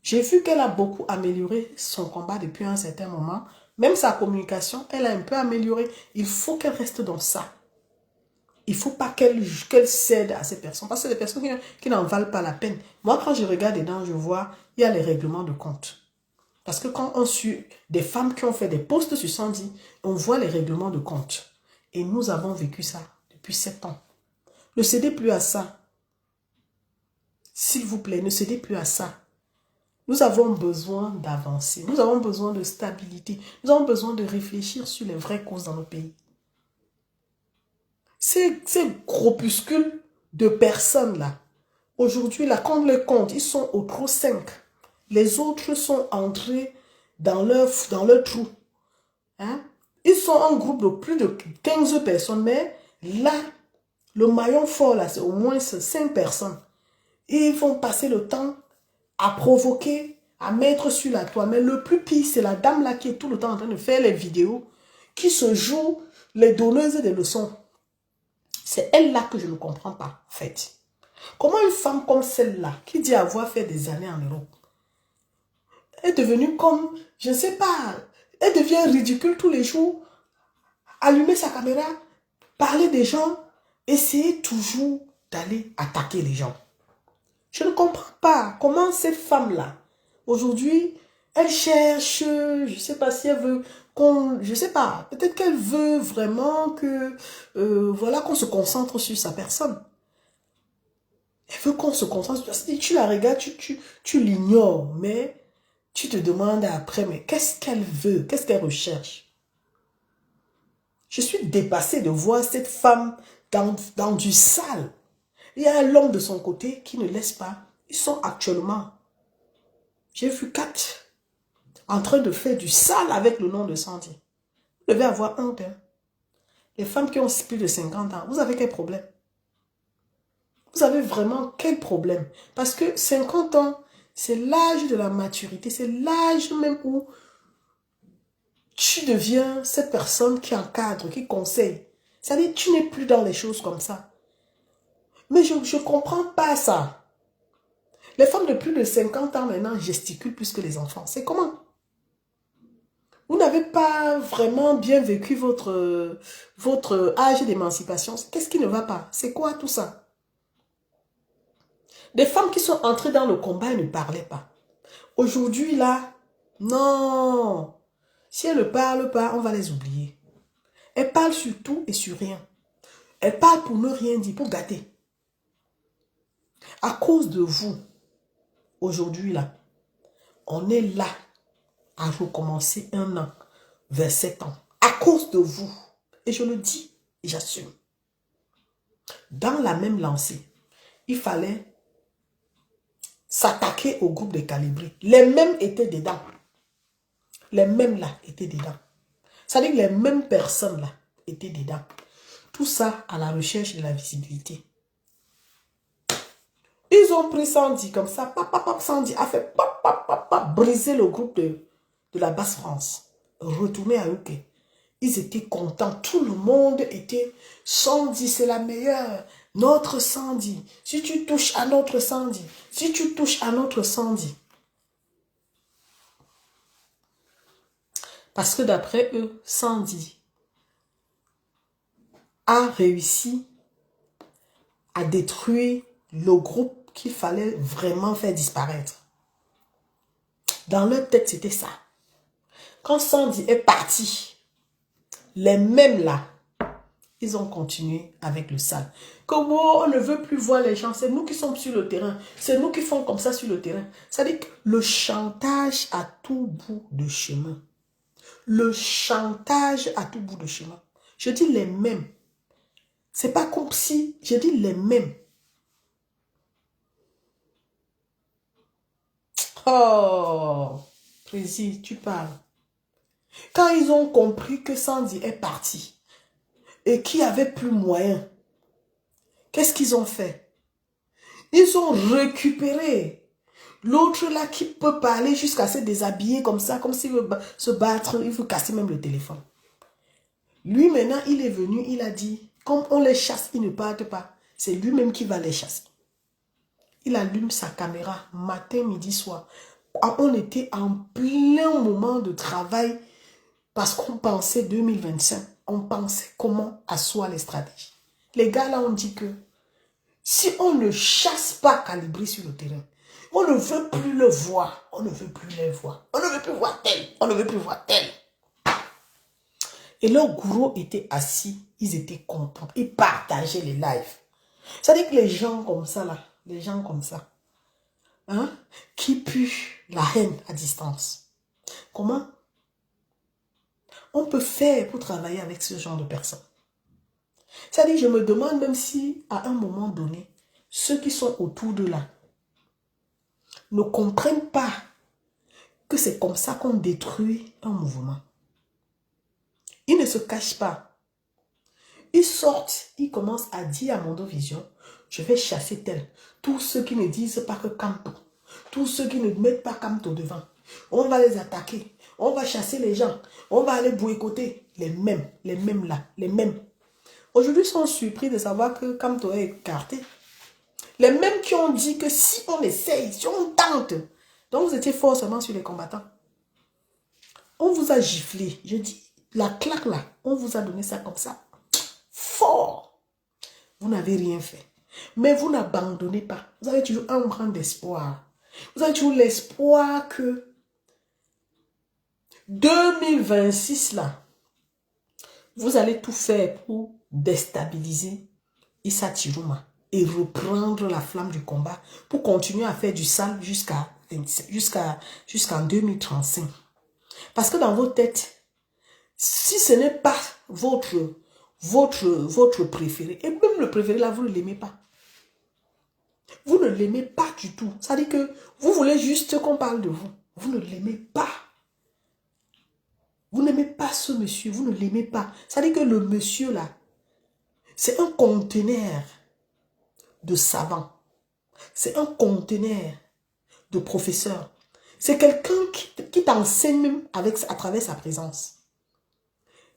J'ai vu qu'elle a beaucoup amélioré son combat depuis un certain moment. Même sa communication, elle a un peu amélioré. Il faut qu'elle reste dans ça. Il ne faut pas qu'elle cède à ces personnes. Parce que c'est des personnes qui n'en valent pas la peine. Moi, quand je regarde dedans, je vois, il y a les règlements de compte. Parce que quand on suit des femmes qui ont fait des posts sur Sandy, on voit les règlements de compte. Et nous avons vécu ça depuis 7 ans. Ne cédez plus à ça. S'il vous plaît, ne cédez plus à ça. Nous avons besoin d'avancer. Nous avons besoin de stabilité. Nous avons besoin de réfléchir sur les vraies causes dans nos pays. Ces groupuscules de personnes-là, aujourd'hui, là, quand on les compte, ils sont au trop 5. Les autres sont entrés dans leur trou. Hein? Ils sont en groupe de plus de 15 personnes, mais là, le maillon fort, là, c'est au moins 5 personnes. Et ils vont passer le temps à provoquer, à mettre sur la toile. Mais le plus pire, c'est la dame là qui est tout le temps en train de faire les vidéos, qui se joue les donneuses des leçons. C'est elle là que je ne comprends pas, en fait. Comment une femme comme celle-là, qui dit avoir fait des années en Europe, est devenue comme, je ne sais pas, elle devient ridicule tous les jours, allumer sa caméra, parler des gens, essayer toujours d'aller attaquer les gens. Je ne comprends pas comment cette femme-là, aujourd'hui, elle cherche, je ne sais pas si elle veut qu'on, je ne sais pas, peut-être qu'elle veut vraiment que, voilà, qu'on se concentre sur sa personne. Elle veut qu'on se concentre sur, tu la regardes, tu l'ignores, mais Tu te demandes après, mais qu'est-ce qu'elle veut? Qu'est-ce qu'elle recherche? Je suis dépassée de voir cette femme dans du sale. Il y a l'homme de son côté qui ne laisse pas. Ils sont actuellement, j'ai vu 4 en train de faire du sale avec le nom de Sandy. Vous devez avoir honte. Hein? Les femmes qui ont plus de 50 ans, vous avez quel problème? Vous avez vraiment quel problème? Parce que 50 ans, c'est l'âge de la maturité. C'est l'âge même où tu deviens cette personne qui encadre, qui conseille. C'est-à-dire, tu n'es plus dans les choses comme ça. Mais je ne comprends pas ça. Les femmes de plus de 50 ans maintenant gesticulent plus que les enfants. C'est comment? Vous n'avez pas vraiment bien vécu votre âge d'émancipation. Qu'est-ce qui ne va pas? C'est quoi tout ça? Des femmes qui sont entrées dans le combat et ne parlaient pas. Aujourd'hui, là, non. Si elles ne parlent pas, on va les oublier. Elles parlent sur tout et sur rien. Elles parlent pour ne rien dire, pour gâter. À cause de vous, aujourd'hui, là, on est là à recommencer un an, 27 ans. À cause de vous. Et je le dis et j'assume. Dans la même lancée, il fallait s'attaquer au groupe des calibrés. Les mêmes étaient dedans. Les mêmes là étaient dedans. C'est-à-dire que les mêmes personnes là étaient dedans. Tout ça à la recherche de la visibilité. Ils ont pris Sandy comme ça. Sandy a fait briser le groupe de la Basse-France. Retourner à UK. Ils étaient contents. Tout le monde était Sandy, c'est la meilleure. Notre Sandy. Si tu touches à notre Sandy. Si tu touches à notre Sandy. Parce que d'après eux, Sandy a réussi à détruire le groupe qu'il fallait vraiment faire disparaître. Dans leur tête, c'était ça. Quand Sandy est parti, les mêmes là, ils ont continué avec le sale. Comme oh, on ne veut plus voir les gens, c'est nous qui sommes sur le terrain. C'est nous qui font comme ça sur le terrain. C'est-à-dire que le chantage à tout bout de chemin. Le chantage à tout bout de chemin. Je dis les mêmes. C'est pas comme si, je dis les mêmes. Oh, Précis, tu parles. Quand ils ont compris que Sandy est parti et qu'il n'y avait plus moyen, qu'est-ce qu'ils ont fait? Ils ont récupéré l'autre là qui peut parler jusqu'à se déshabiller comme ça, comme s'il veut se battre, il veut casser même le téléphone. Lui maintenant, il est venu, il a dit, comme on les chasse, ils ne partent pas. C'est lui-même qui va les chasser. Il allume sa caméra matin, midi, soir. On était en plein moment de travail parce qu'on pensait 2025. On pensait comment asseoir les stratégies. Les gars là ont dit que si on ne chasse pas Calibré sur le terrain, on ne veut plus le voir. On ne veut plus les voir. On ne veut plus voir tel. On ne veut plus voir tel. Et leurs gourous étaient assis. Ils étaient contents. Ils partageaient les lives. C'est-à-dire que les gens comme ça là, les gens comme ça, hein, qui puent la haine à distance. Comment on peut faire pour travailler avec ce genre de personnes? C'est-à-dire, je me demande même si, à un moment donné, ceux qui sont autour de là ne comprennent pas que c'est comme ça qu'on détruit un mouvement. Ils ne se cachent pas. Ils sortent, ils commencent à dire à Mondovision, je vais chasser tel. Tous ceux qui ne disent pas que Camto, tous ceux qui ne mettent pas Camto devant, on va les attaquer, on va chasser les gens, on va aller boycotter. Les mêmes là, les mêmes. Aujourd'hui, ils sont surpris de savoir que Camto est écarté. Les mêmes qui ont dit que si on essaye, si on tente, donc vous étiez forcément sur les combattants. On vous a giflé, je dis, la claque là, on vous a donné ça comme ça. Fort. Vous n'avez rien fait. Mais vous n'abandonnez pas. Vous avez toujours un grand espoir. Vous avez toujours l'espoir que 2026 là, vous allez tout faire pour déstabiliser Issa Chiroma et reprendre la flamme du combat pour continuer à faire du sale jusqu'à jusqu'en 2035. Parce que dans vos têtes, si ce n'est pas votre préféré, et même le préféré là, vous ne l'aimez pas. Vous ne l'aimez pas du tout. Ça dit que vous voulez juste qu'on parle de vous. Vous ne l'aimez pas. Vous n'aimez pas ce monsieur, vous ne l'aimez pas. Ça dit que le monsieur là, c'est un conteneur de savant. C'est un conteneur de professeur. C'est quelqu'un qui t'enseigne même à travers sa présence.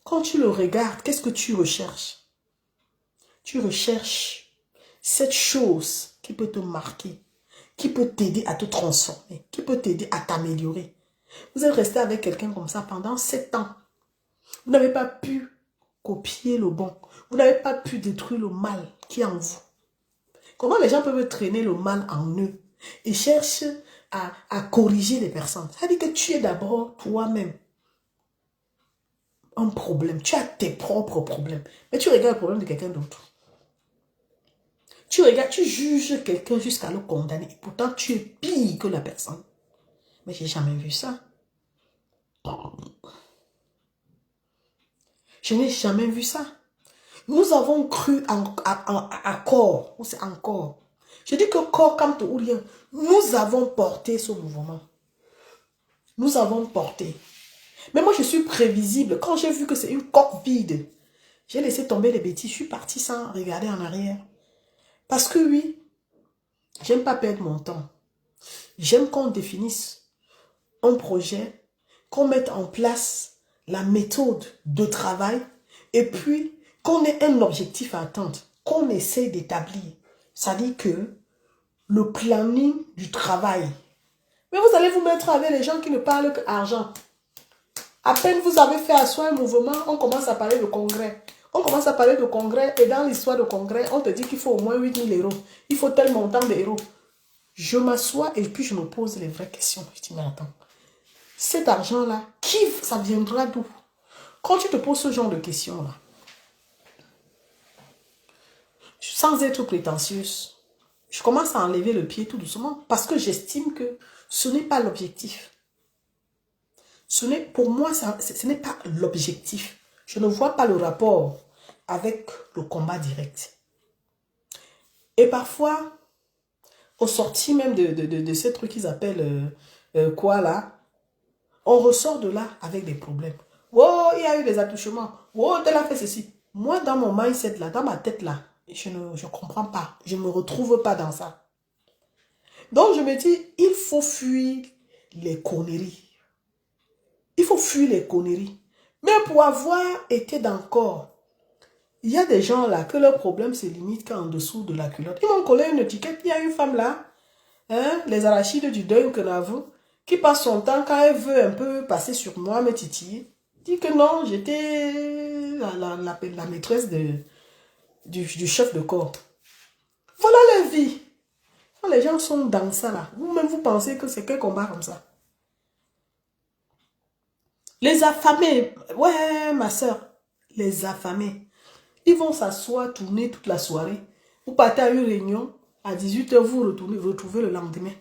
Quand tu le regardes, qu'est-ce que tu recherches? Tu recherches cette chose qui peut te marquer, qui peut t'aider à te transformer, qui peut t'aider à t'améliorer. Vous êtes resté avec quelqu'un comme ça pendant 7 ans. Vous n'avez pas pu copier le bon. Vous n'avez pas pu détruire le mal qui est en vous. Comment les gens peuvent traîner le mal en eux et cherchent à corriger les personnes? Ça veut dire que tu es d'abord toi-même un problème. Tu as tes propres problèmes. Mais tu regardes le problème de quelqu'un d'autre. Tu regardes, tu juges quelqu'un jusqu'à le condamner. Et pourtant, tu es pire que la personne. Mais j'ai jamais vu ça. Je n'ai jamais vu ça. Nous avons cru à corps. Ou c'est encore. Je dis que corps, quand ou rien, nous avons porté ce mouvement. Nous avons porté. Mais moi, je suis prévisible. Quand j'ai vu que c'est une coque vide, j'ai laissé tomber les bêtises. Je suis partie sans regarder en arrière. Parce que oui, j'aime pas perdre mon temps. J'aime qu'on définisse un projet, qu'on mette en place la méthode de travail et puis qu'on ait un objectif à atteindre, qu'on essaie d'établir. Ça dit que le planning du travail. Mais vous allez vous mettre avec les gens qui ne parlent qu'argent. À peine vous avez fait asseoir un mouvement, on commence à parler de congrès. On commence à parler de congrès et dans l'histoire de congrès, on te dit qu'il faut au moins 8000 €. Il faut tel montant d'euros. Je m'assois et puis je me pose les vraies questions. Je dis, mais attends, cet argent-là, ça viendra d'où? Quand tu te poses ce genre de questions-là, sans être prétentieuse, je commence à enlever le pied tout doucement parce que j'estime que ce n'est pas l'objectif. Pour moi, ce n'est pas l'objectif. Je ne vois pas le rapport avec le combat direct. Et parfois, au sorti même de ces trucs qu'ils appellent quoi là, on ressort de là avec des problèmes. Oh, il y a eu des attouchements. Oh, tel a fait ceci. Moi, dans mon mindset là, dans ma tête là, je ne comprends pas. Je ne me retrouve pas dans ça. Donc, je me dis, il faut fuir les conneries. Il faut fuir les conneries. Mais pour avoir été dans le corps, il y a des gens là que leur problème se limite qu'en dessous de la culotte. Ils m'ont collé une étiquette. Il y a une femme là, hein, les arachides du deuil que nous qui passe son temps quand elle veut un peu passer sur moi, me titiller. Dit que non, j'étais la maîtresse du chef de corps. Voilà la vie. Quand les gens sont dans ça là, vous-même vous pensez que c'est quel combat comme ça? Les affamés, ouais ma soeur, les affamés, ils vont s'asseoir, tourner toute la soirée. Vous partez à une réunion, à 18 h, vous retrouvez le lendemain.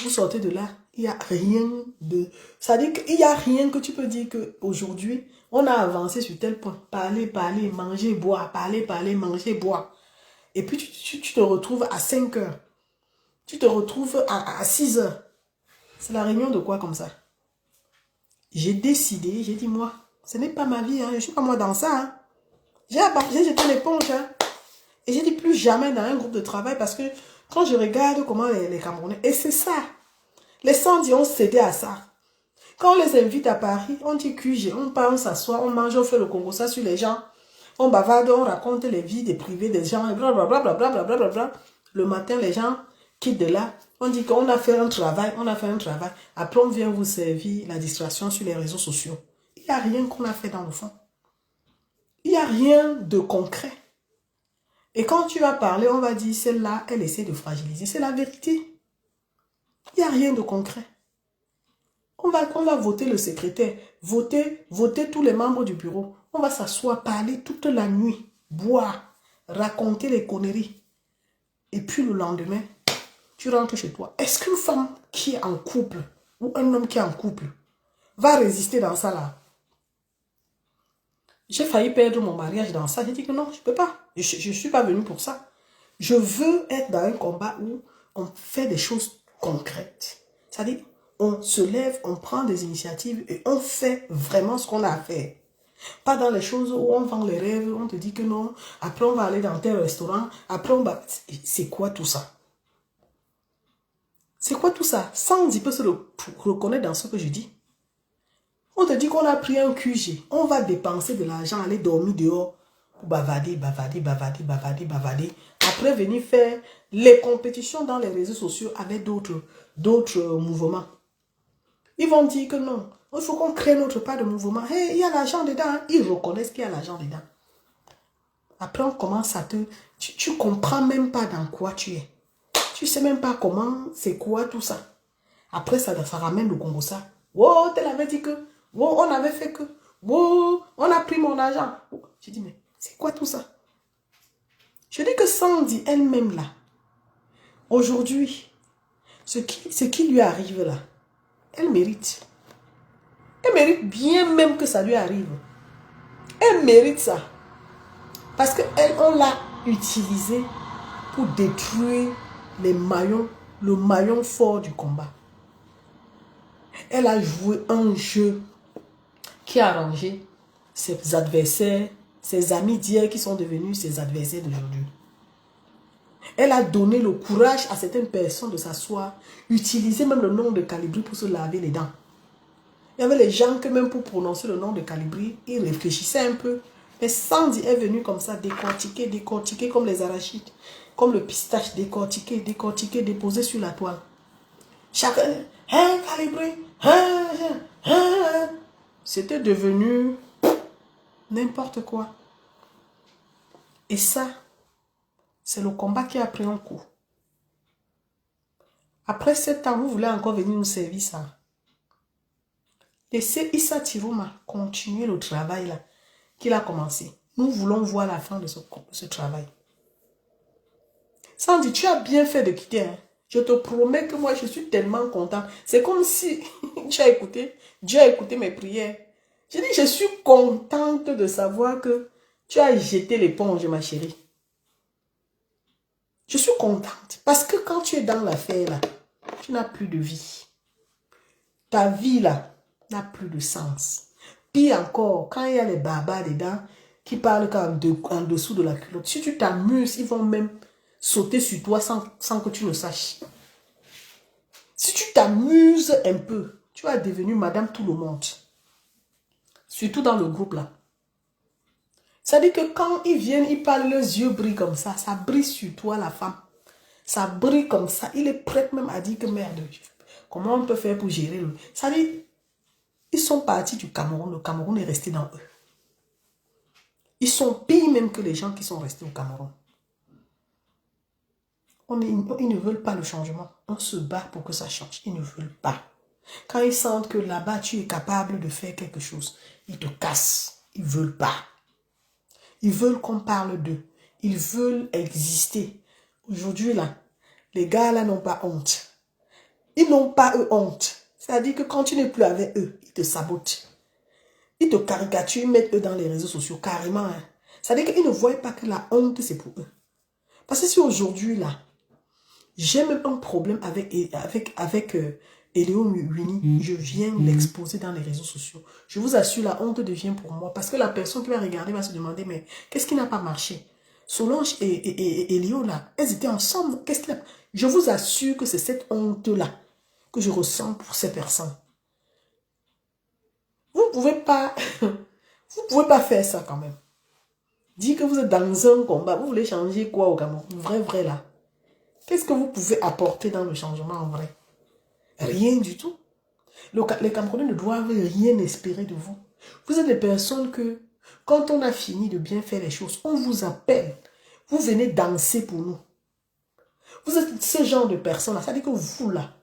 Vous sortez de là, il n'y a rien de... Ça dit qu'il n'y a rien que tu peux dire qu'aujourd'hui, on a avancé sur tel point. Parler, manger, boire, parler, manger, boire. Et puis tu te retrouves à 5 h. Tu te retrouves à 6 h. C'est la réunion de quoi comme ça? J'ai décidé, j'ai dit moi, ce n'est pas ma vie, hein, je ne suis pas moi dans ça. Hein. J'ai jeté l'éponge. Hein. Et j'ai dit plus jamais dans un groupe de travail parce que quand je regarde comment les Camerounais, et c'est ça, les Sandis ont cédé à ça. Quand on les invite à Paris, on dit QG, on part, on s'assoit, on mange, on fait le Congo, ça sur les gens, on bavarde, on raconte les vies des privés des gens, et blablabla, blablabla. Le matin, les gens quittent de là. On dit qu'on a fait un travail, Après, on vient vous servir la distraction sur les réseaux sociaux. Il n'y a rien qu'on a fait dans le fond. Il n'y a rien de concret. Et quand tu vas parler, on va dire, celle-là, elle essaie de fragiliser. C'est la vérité. Il n'y a rien de concret. On va voter le secrétaire, voter tous les membres du bureau. On va s'asseoir, parler toute la nuit, boire, raconter les conneries. Et puis le lendemain, tu rentres chez toi. Est-ce qu'une femme qui est en couple ou un homme qui est en couple va résister dans ça là? J'ai failli perdre mon mariage dans ça. J'ai dit que non, je ne peux pas. Je ne suis pas venue pour ça. Je veux être dans un combat où on fait des choses concrètes. C'est-à-dire, on se lève, on prend des initiatives et on fait vraiment ce qu'on a à faire. Pas dans les choses où on vend les rêves, on te dit que non, après on va aller dans tel restaurant, après on va... C'est quoi tout ça? C'est quoi tout ça? Sandy peut se reconnaître dans ce que je dis. On te dit qu'on a pris un QG, on va dépenser de l'argent, aller dormir dehors pour bavader, bavader, bavader, bavader, bavader. Après venir faire les compétitions dans les réseaux sociaux avec d'autres mouvements. Ils vont dire que non, il faut qu'on crée notre part de mouvement. Hey, il y a l'argent dedans. Ils reconnaissent qu'il y a l'argent dedans. Après, on commence à te... Tu comprends même pas dans quoi tu es. Tu sais même pas comment, c'est quoi tout ça. Après, ça ramène le Congo ça. Oh, tel avait dit que... Oh, on avait fait que... Oh, on a pris mon argent. Oh, je dis, mais c'est quoi tout ça? Je dis que Sandy elle-même là, aujourd'hui, ce qui lui arrive là, elle mérite. Elle mérite bien même que ça lui arrive. Elle mérite ça. Parce qu'on l'a utilisé pour détruire les maillons, le maillon fort du combat. Elle a joué un jeu qui a arrangé ses adversaires, ses amis d'hier qui sont devenus ses adversaires d'aujourd'hui. Elle a donné le courage à certaines personnes de s'asseoir, utiliser même le nom de Calibri pour se laver les dents. Il y avait les gens que même pour prononcer le nom de Calibri, ils réfléchissaient un peu. Mais Sandy est venue comme ça, décortiquer, décortiquer comme les arachides, comme le pistache, décortiquer, décortiquer, déposer sur la toile. Chacun, hein, Calibri, hein. C'était devenu n'importe quoi. Et ça, c'est le combat qui a pris un coup. Après 7 ans, vous voulez encore venir nous servir ça. Laissez Issa Tiruma continuer le travail là qu'il a commencé. Nous voulons voir la fin de ce travail. Sandy, tu as bien fait de quitter. Hein? Je te promets que moi, je suis tellement content. C'est comme si Dieu a écouté mes prières. Je dis, je suis contente de savoir que tu as jeté l'éponge, ma chérie. Je suis contente. Parce que quand tu es dans l'affaire là, tu n'as plus de vie. Ta vie là n'a plus de sens. Pire encore, quand il y a les barbares dedans qui parlent en dessous de la culotte, si tu t'amuses, ils vont même sauter sur toi sans que tu le saches. Si tu t'amuses un peu, tu vas devenir madame tout le monde. Surtout dans le groupe là. Ça dit que quand ils viennent, ils parlent, leurs yeux brillent comme ça brille sur toi la femme. Ça brille comme ça. Il est prêt même à dire que merde, comment on peut faire pour gérer le... Ça dit, ils sont partis du Cameroun. Le Cameroun est resté dans eux. Ils sont pires même que les gens qui sont restés au Cameroun. Ils ne veulent pas le changement. On se bat pour que ça change. Ils ne veulent pas. Quand ils sentent que là-bas, tu es capable de faire quelque chose, ils te cassent. Ils ne veulent pas. Ils veulent qu'on parle d'eux. Ils veulent exister. Aujourd'hui, là, les gars, là, n'ont pas honte. Ils n'ont pas honte. C'est-à-dire que quand tu n'es plus avec eux, ils te sabotent. Ils te caricaturent, ils mettent eux dans les réseaux sociaux, carrément. Hein. C'est-à-dire qu'ils ne voient pas que la honte, c'est pour eux. Parce que si aujourd'hui, là, j'ai même un problème avec Elio Winnie, je viens l'exposer dans les réseaux sociaux. Je vous assure, la honte devient pour moi. Parce que la personne qui va regarder va se demander, mais qu'est-ce qui n'a pas marché? Solange et Elio, là, elles étaient ensemble. Qu'est-ce qui a... Je vous assure que c'est cette honte-là que je ressens pour ces personnes. Vous ne pouvez pas... vous pouvez pas faire ça quand même. Dire que vous êtes dans un combat, vous voulez changer quoi au Cameroun? Vrai là. Qu'est-ce que vous pouvez apporter dans le changement en vrai? Rien du tout. Les Camerounais ne doivent rien espérer de vous. Vous êtes des personnes que, quand on a fini de bien faire les choses, on vous appelle. Vous venez danser pour nous. Vous êtes ce genre de personnes-là. Ça veut dire que vous, là,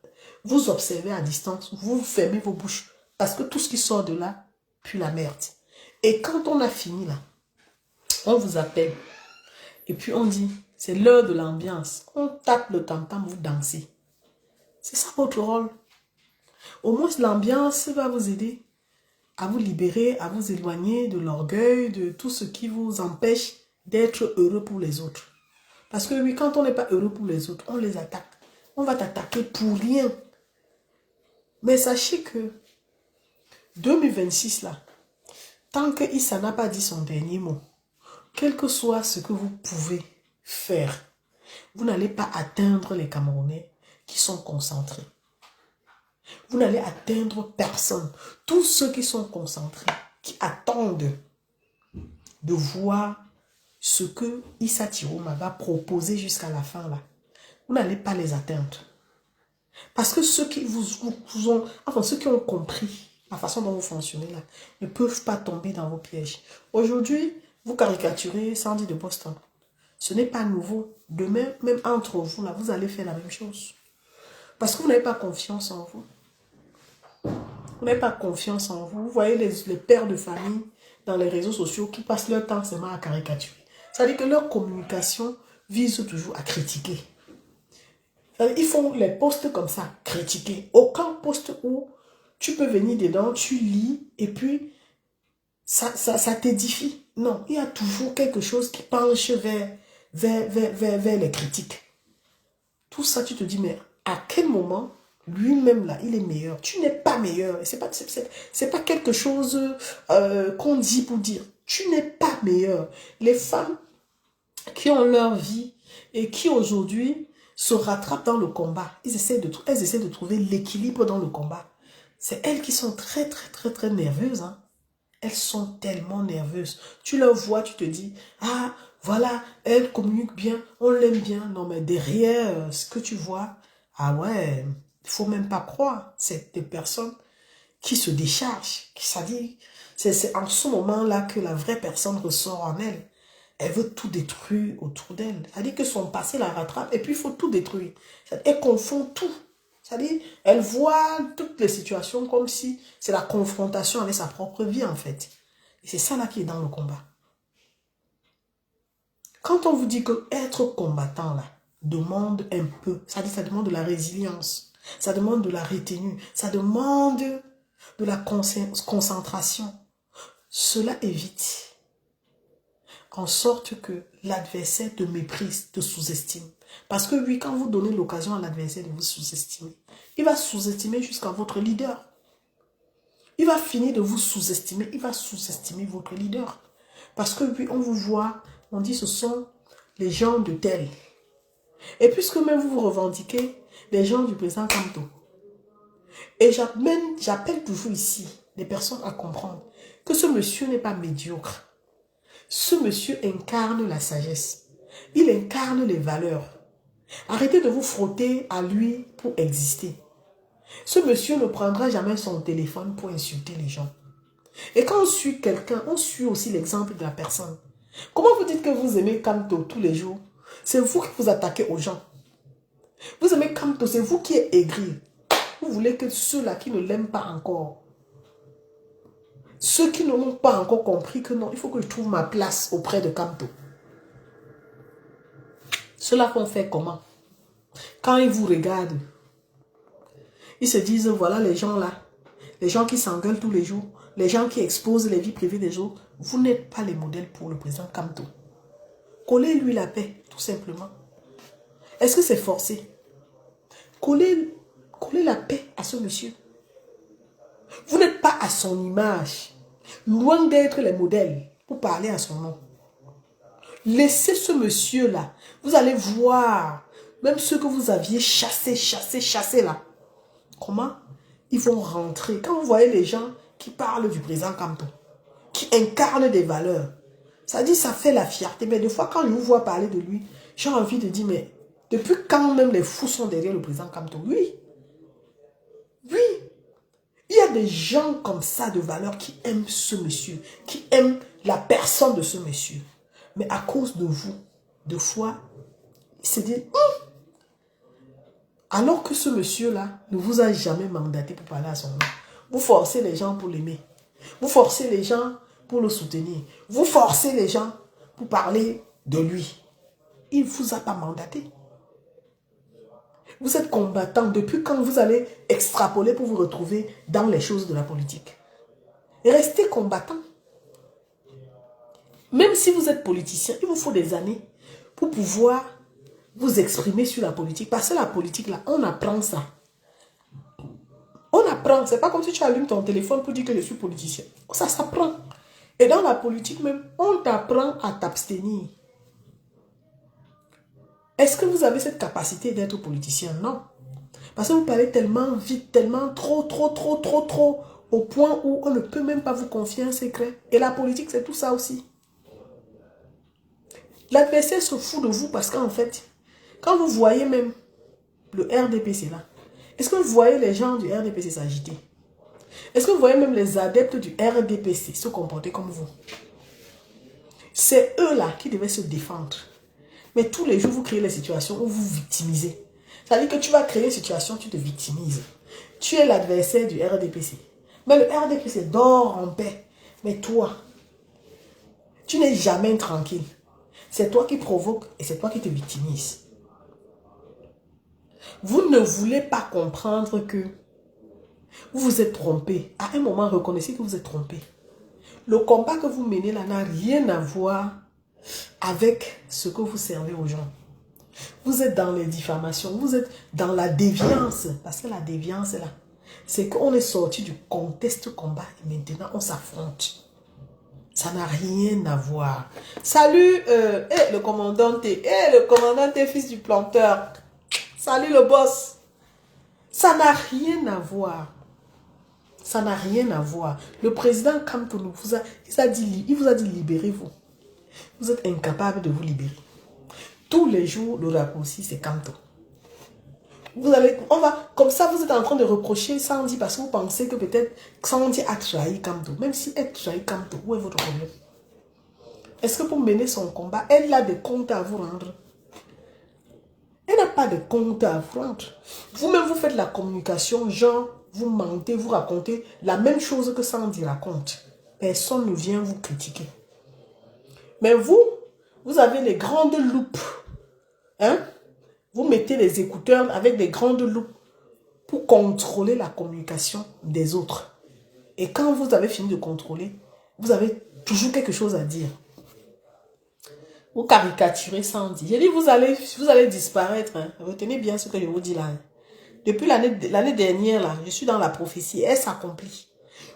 vous observez à distance, vous fermez vos bouches. Parce que tout ce qui sort de là, pue la merde. Et quand on a fini là, on vous appelle. Et puis on dit, C'est l'heure de l'ambiance. On tape le tam-tam, vous dansez. C'est ça votre rôle. Au moins, l'ambiance va vous aider à vous libérer, à vous éloigner de l'orgueil, de tout ce qui vous empêche d'être heureux pour les autres. Parce que oui, quand on n'est pas heureux pour les autres, on les attaque. On va t'attaquer pour rien. Mais sachez que 2026 là, tant que Issa n'a pas dit son dernier mot, quel que soit ce que vous pouvez faire, vous n'allez pas atteindre les Camerounais qui sont concentrés. Vous n'allez atteindre personne. Tous ceux qui sont concentrés, qui attendent de voir ce que Issa Tiroma va proposer jusqu'à la fin là, vous n'allez pas les atteindre. Parce que ceux qui vous ont, enfin ceux qui ont compris la façon dont vous fonctionnez là, ne peuvent pas tomber dans vos pièges. Aujourd'hui, vous caricaturez Sandy de Boston. Ce n'est pas nouveau. Demain, même entre vous là, vous allez faire la même chose. Parce que vous n'avez pas confiance en vous. Vous n'avez pas confiance en vous. Vous voyez les pères de famille dans les réseaux sociaux qui passent leur temps seulement à caricaturer. C'est-à-dire que leur communication vise toujours à critiquer. Ils font les posts comme ça, critiquer. Aucun post où tu peux venir dedans, tu lis et puis ça t'édifie. Non, il y a toujours quelque chose qui penche vers les critiques. Tout ça, tu te dis, mais à quel moment lui-même là, il est meilleur? Tu n'es pas meilleur. C'est pas quelque chose qu'on dit pour dire. Tu n'es pas meilleur. Les femmes qui ont leur vie et qui aujourd'hui se rattrapent dans le combat, elles essaient de trouver l'équilibre dans le combat. C'est elles qui sont très nerveuses. Hein. Elles sont tellement nerveuses. Tu leur vois, tu te dis, ah, voilà, elle communique bien, on l'aime bien. Non, mais derrière ce que tu vois, ah ouais, il faut même pas croire. C'est des personnes qui se déchargent. C'est en ce moment-là que la vraie personne ressort en elle. Elle veut tout détruire autour d'elle. C'est-à-dire que son passé la rattrape et puis il faut tout détruire. Elle confond tout. C'est-à-dire, elle voit toutes les situations comme si c'est la confrontation avec sa propre vie en fait. Et c'est ça là qui est dans le combat. Quand on vous dit que être combattant là demande un peu, c'est-à-dire ça demande de la résilience, ça demande de la retenue, ça demande de la concentration. Cela évite en sorte que l'adversaire te méprise, te sous-estime. Parce que oui, quand vous donnez l'occasion à l'adversaire de vous sous-estimer, il va sous-estimer jusqu'à votre leader. Il va finir de vous sous-estimer, il va sous-estimer votre leader. Parce que oui, on vous voit, on dit ce sont les gens de tel. Et puisque même vous vous revendiquez les gens du président Kamto. Et j'appelle toujours ici les personnes à comprendre que ce monsieur n'est pas médiocre. Ce monsieur incarne la sagesse. Il incarne les valeurs. Arrêtez de vous frotter à lui pour exister. Ce monsieur ne prendra jamais son téléphone pour insulter les gens. Et quand on suit quelqu'un, on suit aussi l'exemple de la personne. Comment vous dites que vous aimez Kamto tous les jours? C'est vous qui vous attaquez aux gens. Vous aimez Kamto, c'est vous qui êtes aigri. Vous voulez que ceux-là qui ne l'aiment pas encore, ceux qui n'ont pas encore compris que non, il faut que je trouve ma place auprès de Kamto. Ceux-là qu'on fait comment? Quand ils vous regardent, ils se disent, voilà les gens là, les gens qui s'engueulent tous les jours, les gens qui exposent les vies privées des autres, vous n'êtes pas les modèles pour le président Kamto. Collez-lui la paix, tout simplement. Est-ce que c'est forcé? Collez la paix à ce monsieur. Vous n'êtes pas à son image. Loin d'être les modèles pour parler à son nom. Laissez ce monsieur-là. Vous allez voir, même ceux que vous aviez chassés là. Comment ils vont rentrer. Quand vous voyez les gens qui parlent du président Kamto, qui incarnent des valeurs, ça dit ça fait la fierté. Mais des fois, quand je vous vois parler de lui, j'ai envie de dire, mais depuis quand même les fous sont derrière le président Kamto? Oui. Oui. Il y a des gens comme ça de valeur qui aiment ce monsieur, qui aiment la personne de ce monsieur. Mais à cause de vous, de fois, il se dit, alors que ce monsieur-là ne vous a jamais mandaté pour parler à son nom. Vous forcez les gens pour l'aimer. Vous forcez les gens pour le soutenir. Vous forcez les gens pour parler de lui. il ne vous a pas mandaté. Vous êtes combattant. Depuis quand vous allez extrapoler pour vous retrouver dans les choses de la politique? Restez combattant. Même si vous êtes politicien, il vous faut des années pour pouvoir vous exprimer sur la politique. Parce que la politique, là, on apprend ça. On apprend. C'est pas comme si tu allumes ton téléphone pour dire que je suis politicien. Ça s'apprend. Et dans la politique même, on t'apprend à t'abstenir. Est-ce que vous avez cette capacité d'être politicien? Non. Parce que vous parlez tellement vite, tellement trop, au point où on ne peut même pas vous confier un secret. Et la politique, c'est tout ça aussi. L'adversaire se fout de vous parce qu'en fait, quand vous voyez même le RDPC là, est-ce que vous voyez les gens du RDPC s'agiter? Est-ce que vous voyez même les adeptes du RDPC se comporter comme vous? C'est eux là qui devaient se défendre. Mais tous les jours, vous créez les situations où vous victimisez. C'est-à-dire que tu vas créer une situation, tu te victimises. Tu es l'adversaire du RDPC. Mais le RDPC dort en paix. Mais toi, tu n'es jamais tranquille. C'est toi qui provoque et c'est toi qui te victimise. Vous ne voulez pas comprendre que vous vous êtes trompé. À un moment, reconnaissez que vous êtes trompé. Le combat que vous menez là n'a rien à voir avec ce que vous servez aux gens. Vous êtes dans les diffamations, vous êtes dans la déviance. Parce que la déviance là, c'est qu'on est sorti du contexte combat et maintenant on s'affronte. Ça n'a rien à voir. Salut, le commandant T. Le commandant T, fils du planteur. Salut le boss. Ça n'a rien à voir. Ça n'a rien à voir. Le président Kamtonou il vous a dit libérez-vous. Vous êtes incapable de vous libérer. Tous les jours, le raccourci, c'est Kamto. Comme ça, vous êtes en train de reprocher Sandy parce que vous pensez que peut-être Sandy a trahi Kamto. Même si elle trahit Kamto, où est votre problème? Est-ce que pour mener son combat, elle a des comptes à vous rendre? Elle n'a pas de comptes à vous rendre. Vous-même, vous faites la communication, genre, vous mentez, vous racontez la même chose que Sandy raconte. Personne ne vient vous critiquer. Mais vous avez les grandes loupes. Hein? Vous mettez les écouteurs avec des grandes loupes pour contrôler la communication des autres. Et quand vous avez fini de contrôler, vous avez toujours quelque chose à dire. Vous caricaturez Sandy. J'ai dit, vous allez disparaître. Hein. Retenez bien ce que je vous dis là. Hein. Depuis l'année dernière, là, je suis dans la prophétie. Elle s'accomplit.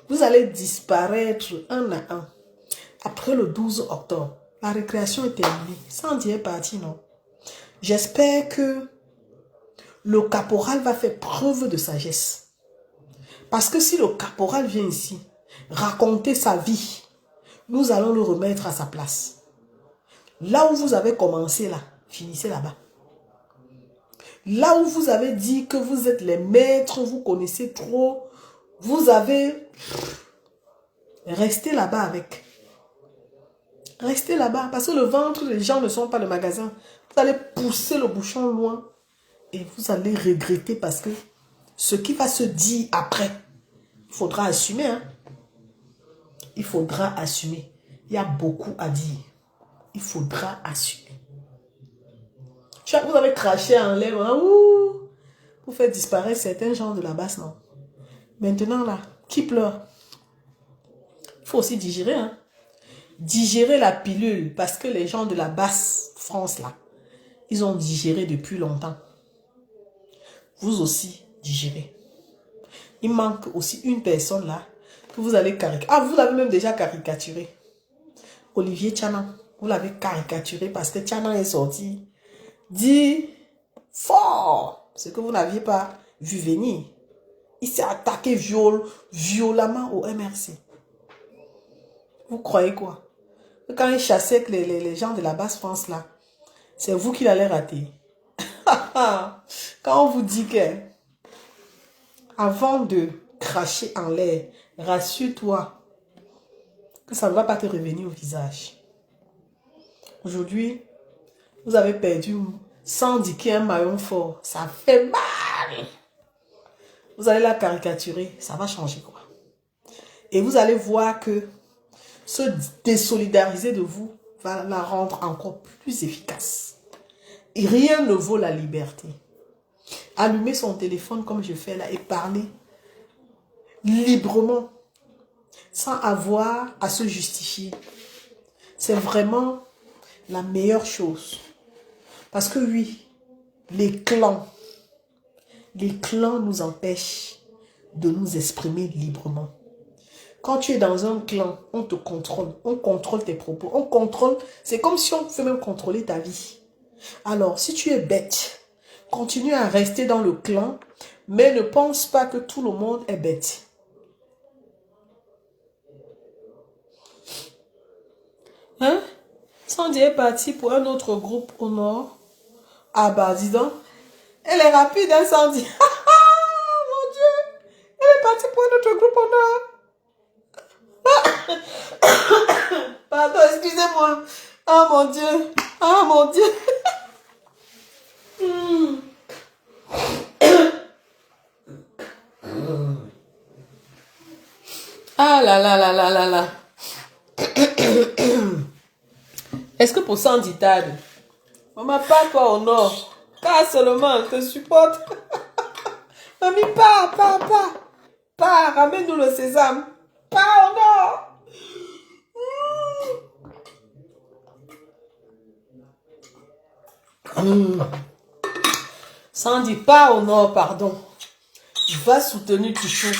Vous allez disparaître un à un. Après le 12 octobre, la récréation est terminée. Sandy est parti, non? J'espère que le caporal va faire preuve de sagesse. Parce que si le caporal vient ici raconter sa vie, nous allons le remettre à sa place. Là où vous avez commencé, là, finissez là-bas. Là où vous avez dit que vous êtes les maîtres, vous connaissez trop, vous avez... Restez là-bas avec. Restez là-bas. Parce que le ventre, les gens ne sont pas le magasin. Vous allez pousser le bouchon loin. Et vous allez regretter parce que ce qui va se dire après, il faudra assumer. Hein? Il faudra assumer. Il y a beaucoup à dire. Il faudra assumer. Vous avez craché en l'air hein, pour faire disparaître certains gens de la basse, non? Maintenant, là, qui pleure? Il faut aussi digérer. Hein? Digérer la pilule parce que les gens de la basse France, là, ils ont digéré depuis longtemps. Vous aussi, digérez. Il manque aussi une personne là que vous allez caricaturer. Ah, vous l'avez même déjà caricaturé. Olivier Tchanan. Vous l'avez caricaturé parce que Tchanan est sorti. Dit fort ce que vous n'aviez pas vu venir. Il s'est attaqué violemment au MRC. Vous croyez quoi? Que quand il chassait les gens de la basse France là, c'est vous qui l'allez rater. Quand on vous dit que avant de cracher en l'air, rassure-toi que ça ne va pas te revenir au visage. Aujourd'hui, vous avez perdu sans dire qu'il y a un maillon fort. Ça fait mal. Vous allez la caricaturer, ça va changer quoi. Et vous allez voir que se désolidariser de vous va la rendre encore plus efficace. Et rien ne vaut la liberté. Allumer son téléphone comme je fais là et parler librement, sans avoir à se justifier. C'est vraiment la meilleure chose. Parce que oui, les clans nous empêchent de nous exprimer librement. Quand tu es dans un clan, on te contrôle. On contrôle tes propos. On contrôle. C'est comme si on pouvait même contrôler ta vie. Alors, si tu es bête, continue à rester dans le clan, mais ne pense pas que tout le monde est bête. Hein? Sandy est partie pour un autre groupe au nord. Ah bah, dis donc. Elle est rapide, hein, Sandy. Mon Dieu. Elle est partie pour un autre groupe au nord. Pardon, excusez-moi. Ah mon Dieu. Ah mon Dieu. Ah là là là là là là. Est-ce que pour Sandy Tade, maman, pas toi au nord. Pas seulement, je te supporte. Mamie, pas. Pas, ramène-nous le sésame. Pas au nord. Sandy, pas au nord, pardon. Va soutenir Chouchou.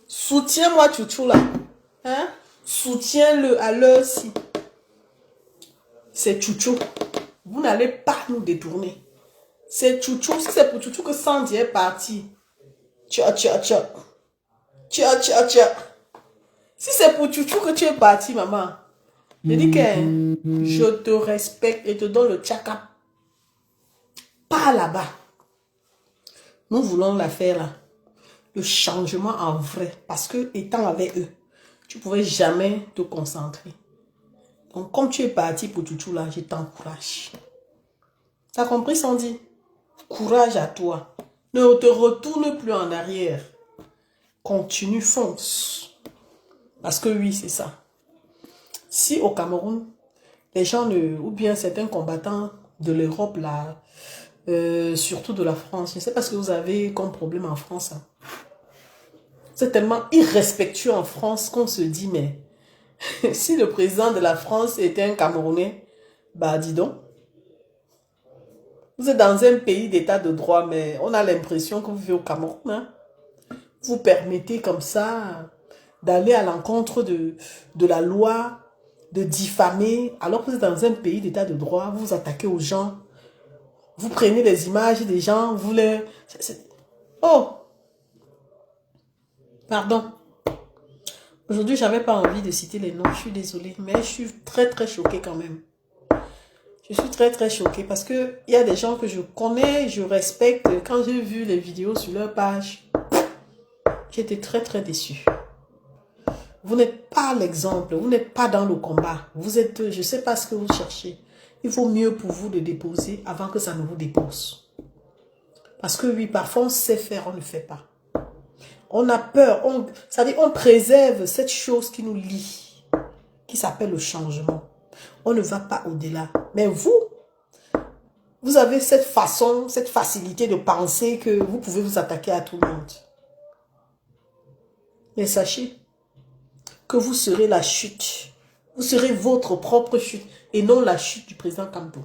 Soutiens-moi Chouchou là. Hein? Soutiens-le à l'heure ci. C'est Chouchou. Vous n'allez pas nous détourner. C'est Chouchou. Si c'est pour Chouchou que Sandy est parti. Tcha. Si c'est pour Chouchou que tu es parti, maman. Je dis que je te respecte et te donne le tchaka. Pas là-bas. Nous voulons la faire là. Le changement en vrai. Parce que étant avec eux, tu ne pouvais jamais te concentrer. Donc comme tu es parti pour Chouchou là, je t'encourage. T'as compris, Sandy? Courage à toi. Ne te retourne plus en arrière. Continue, fonce. Parce que oui, c'est ça. Si au Cameroun, les gens ou bien certains combattants de l'Europe là, surtout de la France, je ne sais pas ce que vous avez comme problème en France. Hein. C'est tellement irrespectueux en France qu'on se dit, mais si le président de la France était un Camerounais, bah dis donc. Vous êtes dans un pays d'état de droit, mais on a l'impression que vous vivez au Cameroun. Hein? Vous permettez comme ça d'aller à l'encontre de la loi, de diffamer, alors que vous êtes dans un pays d'état de droit, vous vous attaquez aux gens, vous prenez les images des gens, vous les... Oh! Pardon. Aujourd'hui, je n'avais pas envie de citer les noms, je suis désolée, mais je suis très très choquée quand même. Je suis très très choquée parce qu'il y a des gens que je connais, je respecte. Quand j'ai vu les vidéos sur leur page, j'étais très très déçue. Vous n'êtes pas l'exemple, vous n'êtes pas dans le combat. Vous êtes, je ne sais pas ce que vous cherchez. Il vaut mieux pour vous de déposer avant que ça ne vous dépose. Parce que oui, parfois on sait faire, on ne fait pas. On a peur, c'est-à-dire on préserve cette chose qui nous lie, qui s'appelle le changement. On ne va pas au-delà. Mais vous avez cette façon, cette facilité de penser que vous pouvez vous attaquer à tout le monde. Mais sachez que vous serez la chute. Vous serez votre propre chute et non la chute du président Kamto.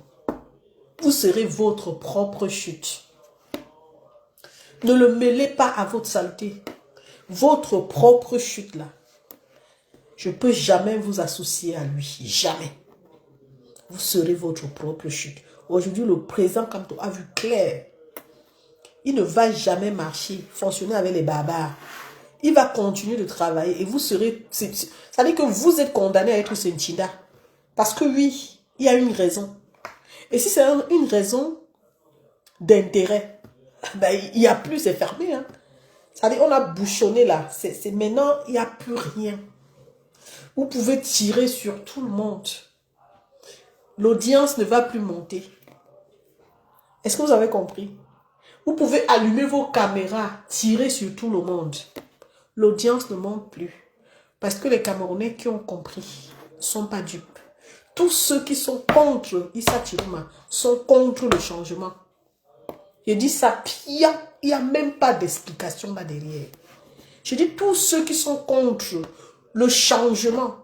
Vous serez votre propre chute. Ne le mêlez pas à votre saleté. Votre propre chute là. Je ne peux jamais vous associer à lui. Jamais. Vous serez votre propre chute. Aujourd'hui, le président Kamto a vu clair. Il ne va jamais marcher, fonctionner avec les barbares. Il va continuer de travailler et vous serez... Ça veut dire que vous êtes condamné à être Sentinda. Parce que oui, il y a une raison. Et si c'est une raison d'intérêt, ben, il n'y a plus, c'est fermé. Hein. Ça veut dire on a bouchonné là. Maintenant, il n'y a plus rien. Vous pouvez tirer sur tout le monde. L'audience ne va plus monter. Est-ce que vous avez compris? Vous pouvez allumer vos caméras, tirer sur tout le monde. L'audience ne monte plus. Parce que les Camerounais qui ont compris ne sont pas dupes. Tous ceux qui sont contre Issa Chiroma sont contre le changement. Je dis ça, il n'y a même pas d'explication là derrière. Je dis tous ceux qui sont contre le changement,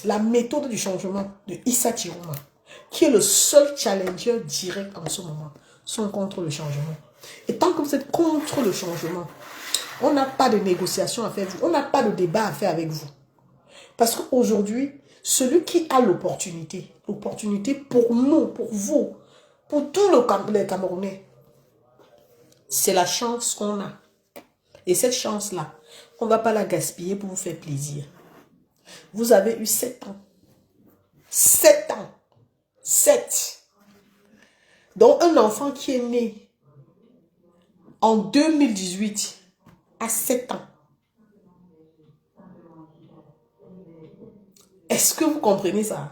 la méthode du changement de Issa Chiroma, qui est le seul challenger direct en ce moment, sont contre le changement. Et tant que vous êtes contre le changement, on n'a pas de négociation à faire avec vous, on n'a pas de débat à faire avec vous. Parce qu'aujourd'hui, celui qui a l'opportunité pour nous, pour vous, pour tous les Camerounais, c'est la chance qu'on a. Et cette chance-là, on ne va pas la gaspiller pour vous faire plaisir. Vous avez eu 7 ans. 7 ans. 7. Donc un enfant qui est né en 2018 à 7 ans. Est-ce que vous comprenez ça?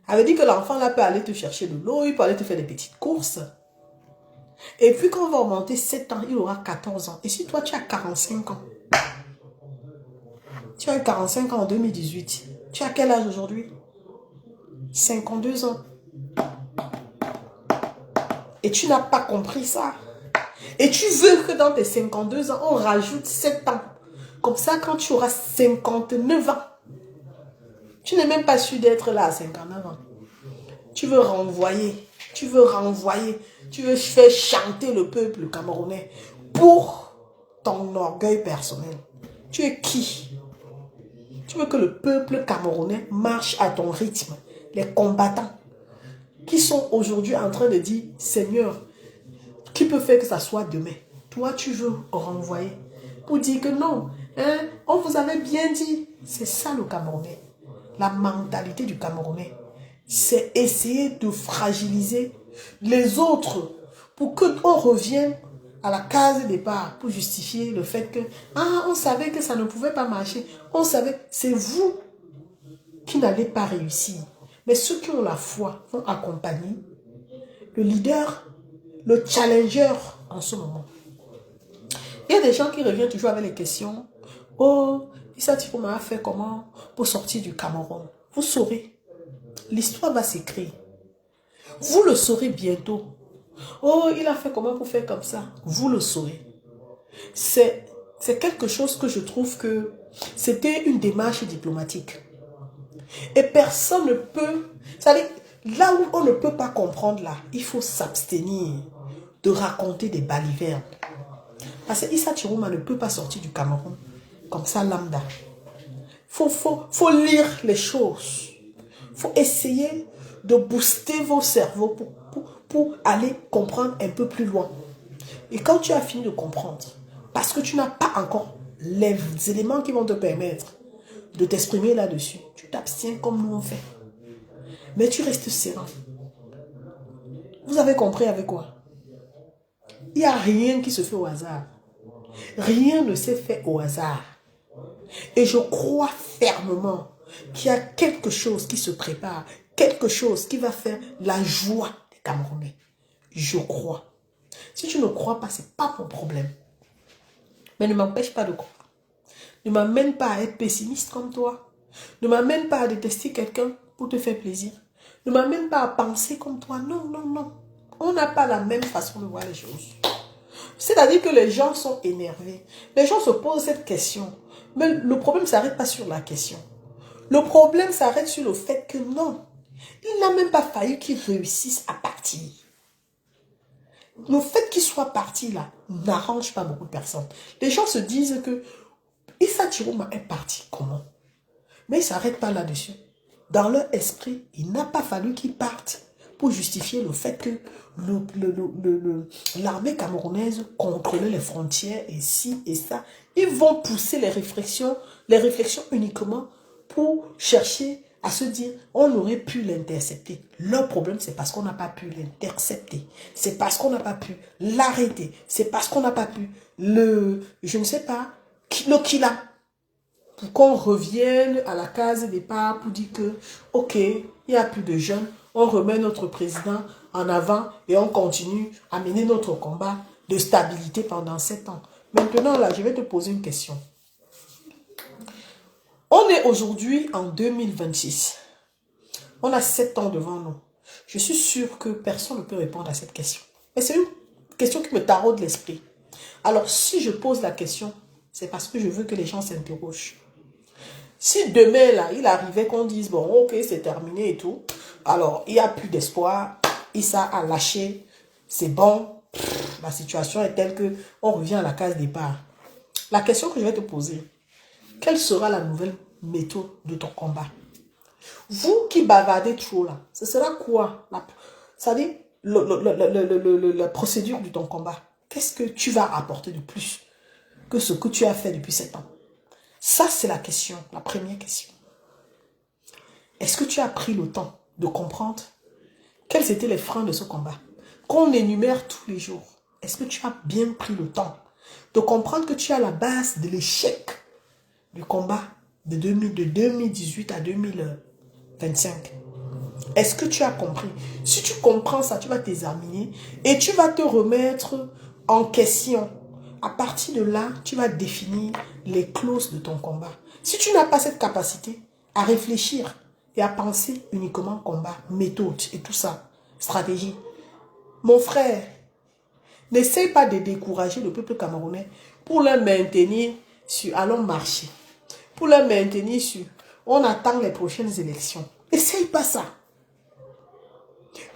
Ça veut dire que l'enfant là peut aller te chercher de l'eau, il peut aller te faire des petites courses. Et puis quand on va augmenter 7 ans, il aura 14 ans. Et si toi tu as 45 ans, tu as eu 45 ans en 2018, tu as quel âge aujourd'hui? 52 ans. Et tu n'as pas compris ça. Et tu veux que dans tes 52 ans, on rajoute 7 ans. Comme ça, quand tu auras 59 ans, tu n'es même pas sûr d'être là à 59 ans. Tu veux renvoyer. Tu veux renvoyer. Tu veux faire chanter le peuple camerounais pour ton orgueil personnel. Tu es qui? Tu veux que le peuple camerounais marche à ton rythme. Les combattants qui sont aujourd'hui en train de dire, Seigneur, qui peut faire que ça soit demain? Toi, tu veux renvoyer pour dire que non, hein, on vous avait bien dit. C'est ça le Camerounais. La mentalité du Camerounais, c'est essayer de fragiliser les autres pour qu'on revienne à la case départ pour justifier le fait que on savait que ça ne pouvait pas marcher. On savait, c'est vous qui n'allez pas réussir. Mais ceux qui ont la foi vont accompagner le leader, le challenger en ce moment. Il y a des gens qui reviennent toujours avec les questions. Oh, Issa Chiroma a fait comment pour sortir du Cameroun? Vous saurez. L'histoire va s'écrire. Vous le saurez bientôt. Oh, il a fait comment pour faire comme ça? Vous le saurez. C'est quelque chose que je trouve que c'était une démarche diplomatique. Et personne ne peut... C'est-à-dire, là où on ne peut pas comprendre, là, il faut s'abstenir de raconter des balivernes. Parce que Issa Chiroma ne peut pas sortir du Cameroun comme ça, lambda. Faut lire les choses. Il faut essayer de booster vos cerveaux pour aller comprendre un peu plus loin. Et quand tu as fini de comprendre, parce que tu n'as pas encore les éléments qui vont te permettre de t'exprimer là-dessus, tu t'abstiens comme nous on fait. Mais tu restes serein. Vous avez compris avec quoi? Il n'y a rien qui se fait au hasard. Rien ne s'est fait au hasard. Et je crois fermement qu'il y a quelque chose qui se prépare, quelque chose qui va faire la joie des Camerounais. Je crois. Si tu ne crois pas, ce n'est pas mon problème. Mais ne m'empêche pas de croire. Ne m'amène pas à être pessimiste comme toi. Ne m'amène pas à détester quelqu'un pour te faire plaisir. Ne m'amène pas à penser comme toi. Non, non, non. On n'a pas la même façon de voir les choses. C'est-à-dire que les gens sont énervés. Les gens se posent cette question. Mais le problème ne s'arrête pas sur la question. Le problème s'arrête sur le fait que non. Il n'a même pas fallu qu'ils réussissent à partir. Le fait qu'ils soient partis là n'arrange pas beaucoup de personnes. Les gens se disent que Issa Chiroma est parti. Comment? Mais ils ne s'arrêtent pas là-dessus. Dans leur esprit, il n'a pas fallu qu'ils partent pour justifier le fait que l'armée camerounaise contrôlait les frontières et ci et ça. Ils vont pousser les réflexions uniquement pour chercher à se dire on aurait pu l'intercepter. Leur problème, c'est parce qu'on n'a pas pu l'intercepter. C'est parce qu'on n'a pas pu l'arrêter. C'est parce qu'on n'a pas pu je ne sais pas, le killer. Pour qu'on revienne à la case départ pour dire que, ok, il n'y a plus de jeunes, on remet notre président en avant et on continue à mener notre combat de stabilité pendant 7 ans. Maintenant, là, je vais te poser une question. On est aujourd'hui en 2026. On a 7 ans devant nous. Je suis sûre que personne ne peut répondre à cette question. Mais c'est une question qui me taraude l'esprit. Alors, si je pose la question, c'est parce que je veux que les gens s'interrogent. Si demain, là, il arrivait qu'on dise, bon, ok, c'est terminé et tout, alors, il n'y a plus d'espoir, Issa a lâché, c'est bon, la situation est telle que on revient à la case départ. La question que je vais te poser, quelle sera la nouvelle méthode de ton combat? Vous qui bavardez trop là, ce sera quoi? C'est-à-dire, la procédure de ton combat. Qu'est-ce que tu vas apporter de plus que ce que tu as fait depuis 7 ans? Ça, c'est la question, la première question. Est-ce que tu as pris le temps de comprendre quels étaient les freins de ce combat? Qu'on énumère tous les jours. Est-ce que tu as bien pris le temps de comprendre que tu as la base de l'échec du combat de 2018 à 2025? Est-ce que tu as compris? Si tu comprends ça, tu vas t'examiner et tu vas te remettre en question. À partir de là, tu vas définir les clauses de ton combat. Si tu n'as pas cette capacité à réfléchir et à penser uniquement combat, méthode et tout ça, stratégie, mon frère, n'essaye pas de décourager le peuple camerounais pour le maintenir sur allons marcher. Pour le maintenir sur on attend les prochaines élections. N'essaye pas ça.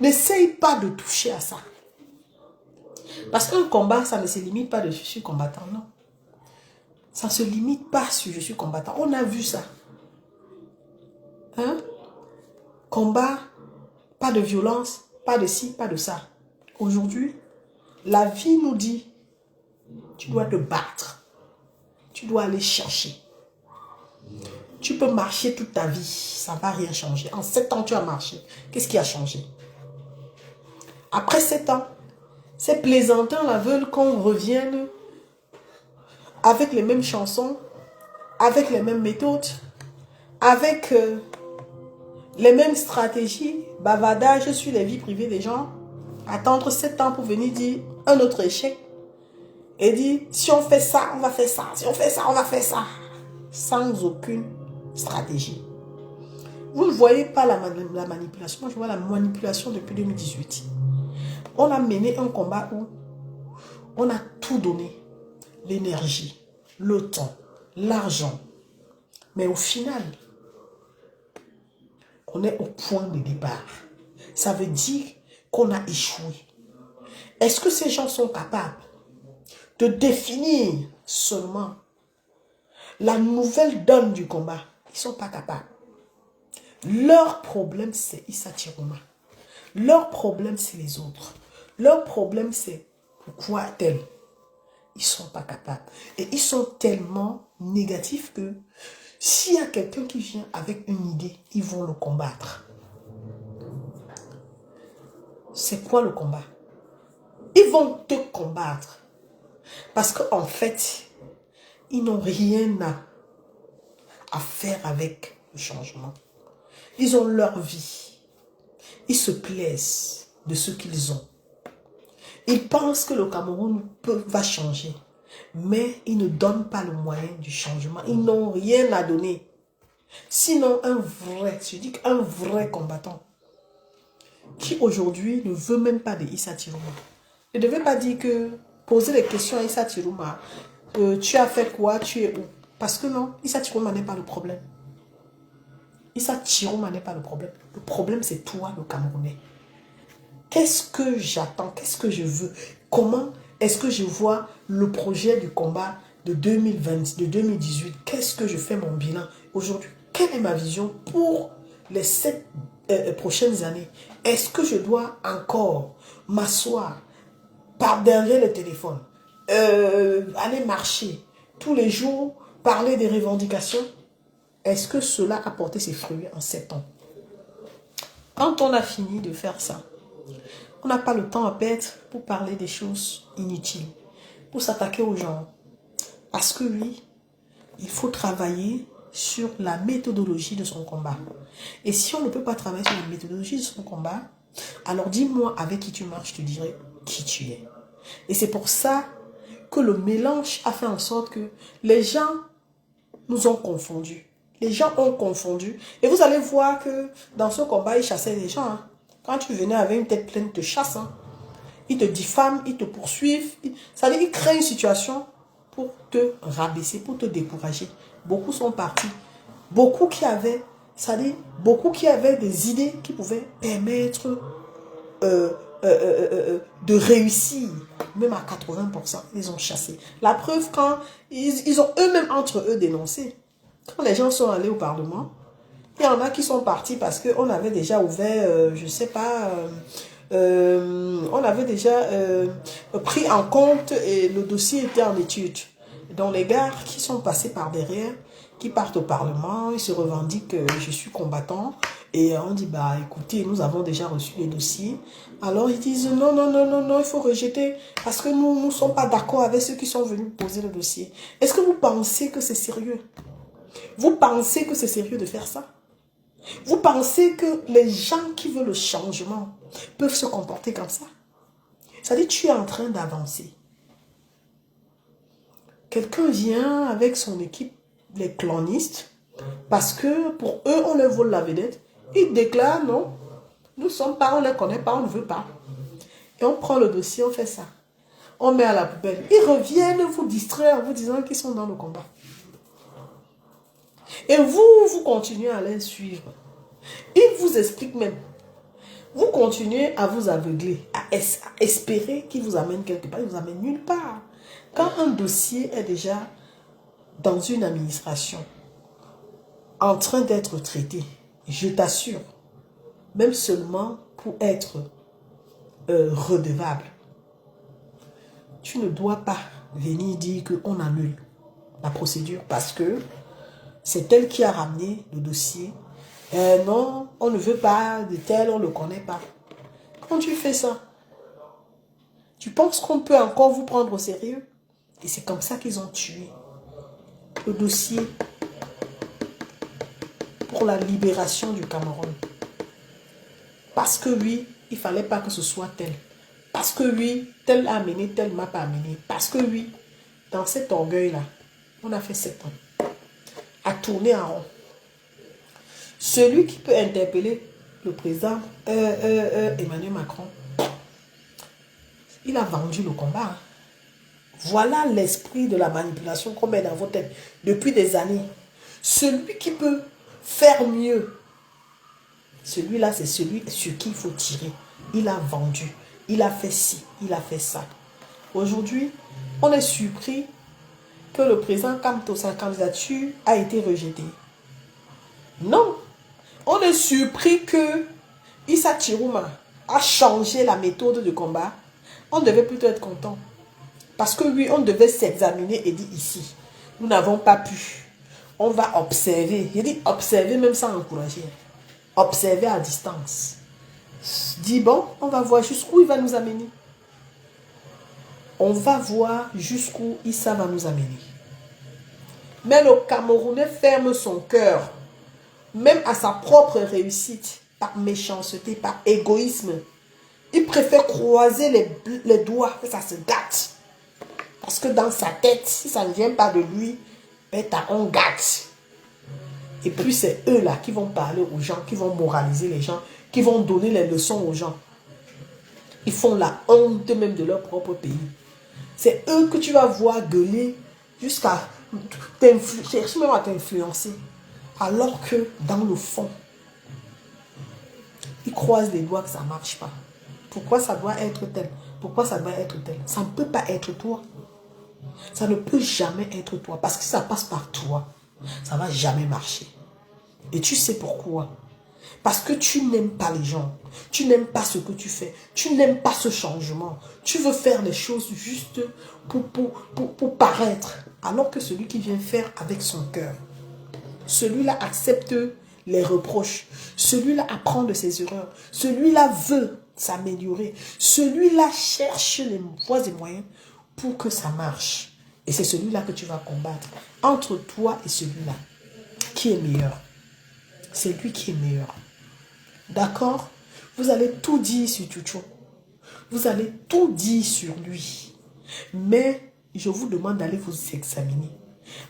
N'essaye pas de toucher à ça. Parce qu'un combat, ça ne se limite pas de je suis combattant, non. Ça ne se limite pas sur je suis combattant. On a vu ça. Hein? Combat, pas de violence, pas de ci, pas de ça. Aujourd'hui, la vie nous dit, tu dois te battre. Tu dois aller chercher. Tu peux marcher toute ta vie, ça ne va rien changer. En 7 ans, tu as marché. Qu'est-ce qui a changé? Après 7 ans, ces plaisantins-là veulent qu'on revienne avec les mêmes chansons, avec les mêmes méthodes, avec les mêmes stratégies, bavardage sur les vies privées des gens, attendre 7 ans pour venir dire un autre échec et dire si on fait ça, on va faire ça, si on fait ça, on va faire ça, sans aucune stratégie. Vous ne voyez pas la manipulation, moi je vois la manipulation depuis 2018. On a mené un combat où on a tout donné, l'énergie, le temps, l'argent, mais au final, on est au point de départ. Ça veut dire qu'on a échoué. Est-ce que ces gens sont capables de définir seulement la nouvelle donne du combat? Ils ne sont pas capables. Leur problème, c'est Issa Chiroma. Leur problème, c'est les autres. Leur problème, c'est pourquoi tel. Ils ne sont pas capables. Et ils sont tellement négatifs que s'il y a quelqu'un qui vient avec une idée, ils vont le combattre. C'est quoi le combat? Ils vont te combattre. Parce qu'en fait, ils n'ont rien à faire avec le changement. Ils ont leur vie. Ils se plaisent de ce qu'ils ont. Ils pensent que le Cameroun va changer. Mais ils ne donnent pas le moyen du changement. Ils n'ont rien à donner. Sinon, je dis qu'un vrai combattant, qui aujourd'hui ne veut même pas de Issa Chiroma. Je ne devais pas dire que poser les questions à Issa Chiroma, tu as fait quoi, tu es où? Parce que non, Issa Chiroma n'est pas le problème. Issa Chiroma n'est pas le problème. Le problème, c'est toi, le Camerounais. Qu'est-ce que j'attends? Qu'est-ce que je veux? Comment est-ce que je vois le projet du combat de 2020, de 2018? Qu'est-ce que je fais mon bilan aujourd'hui? Quelle est ma vision pour les 7 prochaines années? Est-ce que je dois encore m'asseoir par derrière le téléphone, aller marcher tous les jours, parler des revendications? Est-ce que cela a porté ses fruits en 7 ans? Quand on a fini de faire ça, on n'a pas le temps à perdre pour parler des choses inutiles, pour s'attaquer aux gens. Parce que oui, il faut travailler sur la méthodologie de son combat. Et si on ne peut pas travailler sur la méthodologie de son combat, alors dis-moi avec qui tu marches, je te dirai qui tu es. Et c'est pour ça que le mélange a fait en sorte que les gens nous ont confondus. Les gens ont confondu. Et vous allez voir que dans ce combat, ils chassaient les gens. Hein. Quand tu venais avec une tête pleine, ils te chassent. Hein. Ils te diffament, ils te poursuivent. Ça veut dire qu'ils créent une situation pour te rabaisser, pour te décourager. Beaucoup sont partis. Beaucoup qui avaient, ça dit, beaucoup qui avaient des idées qui pouvaient permettre de réussir, même à 80%, ils ont chassé. La preuve, quand ils ont eux-mêmes entre eux dénoncé. Quand les gens sont allés au Parlement, il y en a qui sont partis parce qu'on avait déjà ouvert, je ne sais pas, on avait déjà pris en compte et le dossier était en étude. Donc les gars qui sont passés par derrière, qui partent au Parlement, ils se revendiquent que je suis combattant. Et on dit, bah écoutez, nous avons déjà reçu les dossiers. Alors ils disent, non, non, non, non, non, il faut rejeter. Parce que nous ne sommes pas d'accord avec ceux qui sont venus poser le dossier. Est-ce que vous pensez que c'est sérieux? Vous pensez que c'est sérieux de faire ça? Vous pensez que les gens qui veulent le changement peuvent se comporter comme ça? Ça dit, tu es en train d'avancer. Quelqu'un vient avec son équipe, les clonistes, parce que pour eux, on leur vole la vedette. Ils déclarent, non, nous ne sommes pas, on ne les connaît pas, on ne veut pas. Et on prend le dossier, on fait ça. On met à la poubelle. Ils reviennent vous distraire en vous disant qu'ils sont dans le combat. Et vous continuez à les suivre. Ils vous expliquent même. Vous continuez à vous aveugler, à espérer qu'ils vous amènent quelque part. Ils vous amènent nulle part. Quand un dossier est déjà dans une administration en train d'être traité, je t'assure, même seulement pour être redevable, tu ne dois pas venir dire qu'on annule la procédure parce que c'est elle qui a ramené le dossier. Non, on ne veut pas de tel, on ne le connaît pas. Quand tu fais ça, tu penses qu'on peut encore vous prendre au sérieux? Et c'est comme ça qu'ils ont tué le dossier pour la libération du Cameroun. Parce que oui, il ne fallait pas que ce soit tel. Parce que oui, tel a amené, tel m'a pas amené. Parce que oui, dans cet orgueil-là, on a fait 7 ans à tourner en rond. Celui qui peut interpeller le président Emmanuel Macron, il a vendu le combat. Hein. Voilà l'esprit de la manipulation qu'on met dans vos têtes depuis des années. Celui qui peut faire mieux, celui-là, c'est celui sur qui il faut tirer. Il a vendu, il a fait ci, il a fait ça. Aujourd'hui, on est surpris que le président Kamto, sa candidature a été rejetée. Non, on est surpris que Issa Chirouma a changé la méthode de combat. On devait plutôt être content. Parce que oui, on devait s'examiner et dire ici, nous n'avons pas pu. On va observer. Il dit observer même sans encourager. Observer à distance. Dis bon, on va voir jusqu'où il va nous amener. On va voir jusqu'où Issa va nous amener. Mais le Camerounais ferme son cœur, même à sa propre réussite, par méchanceté, par égoïsme. Il préfère croiser les doigts, que ça se gâte. Parce que dans sa tête, si ça ne vient pas de lui, ben on gâte. Et puis c'est eux là qui vont parler aux gens, qui vont moraliser les gens, qui vont donner les leçons aux gens. Ils font la honte même de leur propre pays. C'est eux que tu vas voir gueuler jusqu'à chercher même à t'influencer. Alors que dans le fond, ils croisent les doigts que ça ne marche pas. Pourquoi ça doit être tel? Pourquoi ça doit être tel? Ça ne peut pas être toi. Ça ne peut jamais être toi. Parce que ça passe par toi. Ça ne va jamais marcher. Et tu sais pourquoi? Parce que tu n'aimes pas les gens. Tu n'aimes pas ce que tu fais. Tu n'aimes pas ce changement. Tu veux faire les choses juste pour paraître. Alors que celui qui vient faire avec son cœur, celui-là accepte les reproches. Celui-là apprend de ses erreurs. Celui-là veut s'améliorer. Celui-là cherche les voies et moyens pour que ça marche. Et c'est celui-là que tu vas combattre. Entre toi et celui-là, qui est meilleur? C'est lui qui est meilleur. D'accord? Vous allez tout dire sur Tchoucho. Vous allez tout dire sur lui. Mais je vous demande d'aller vous examiner.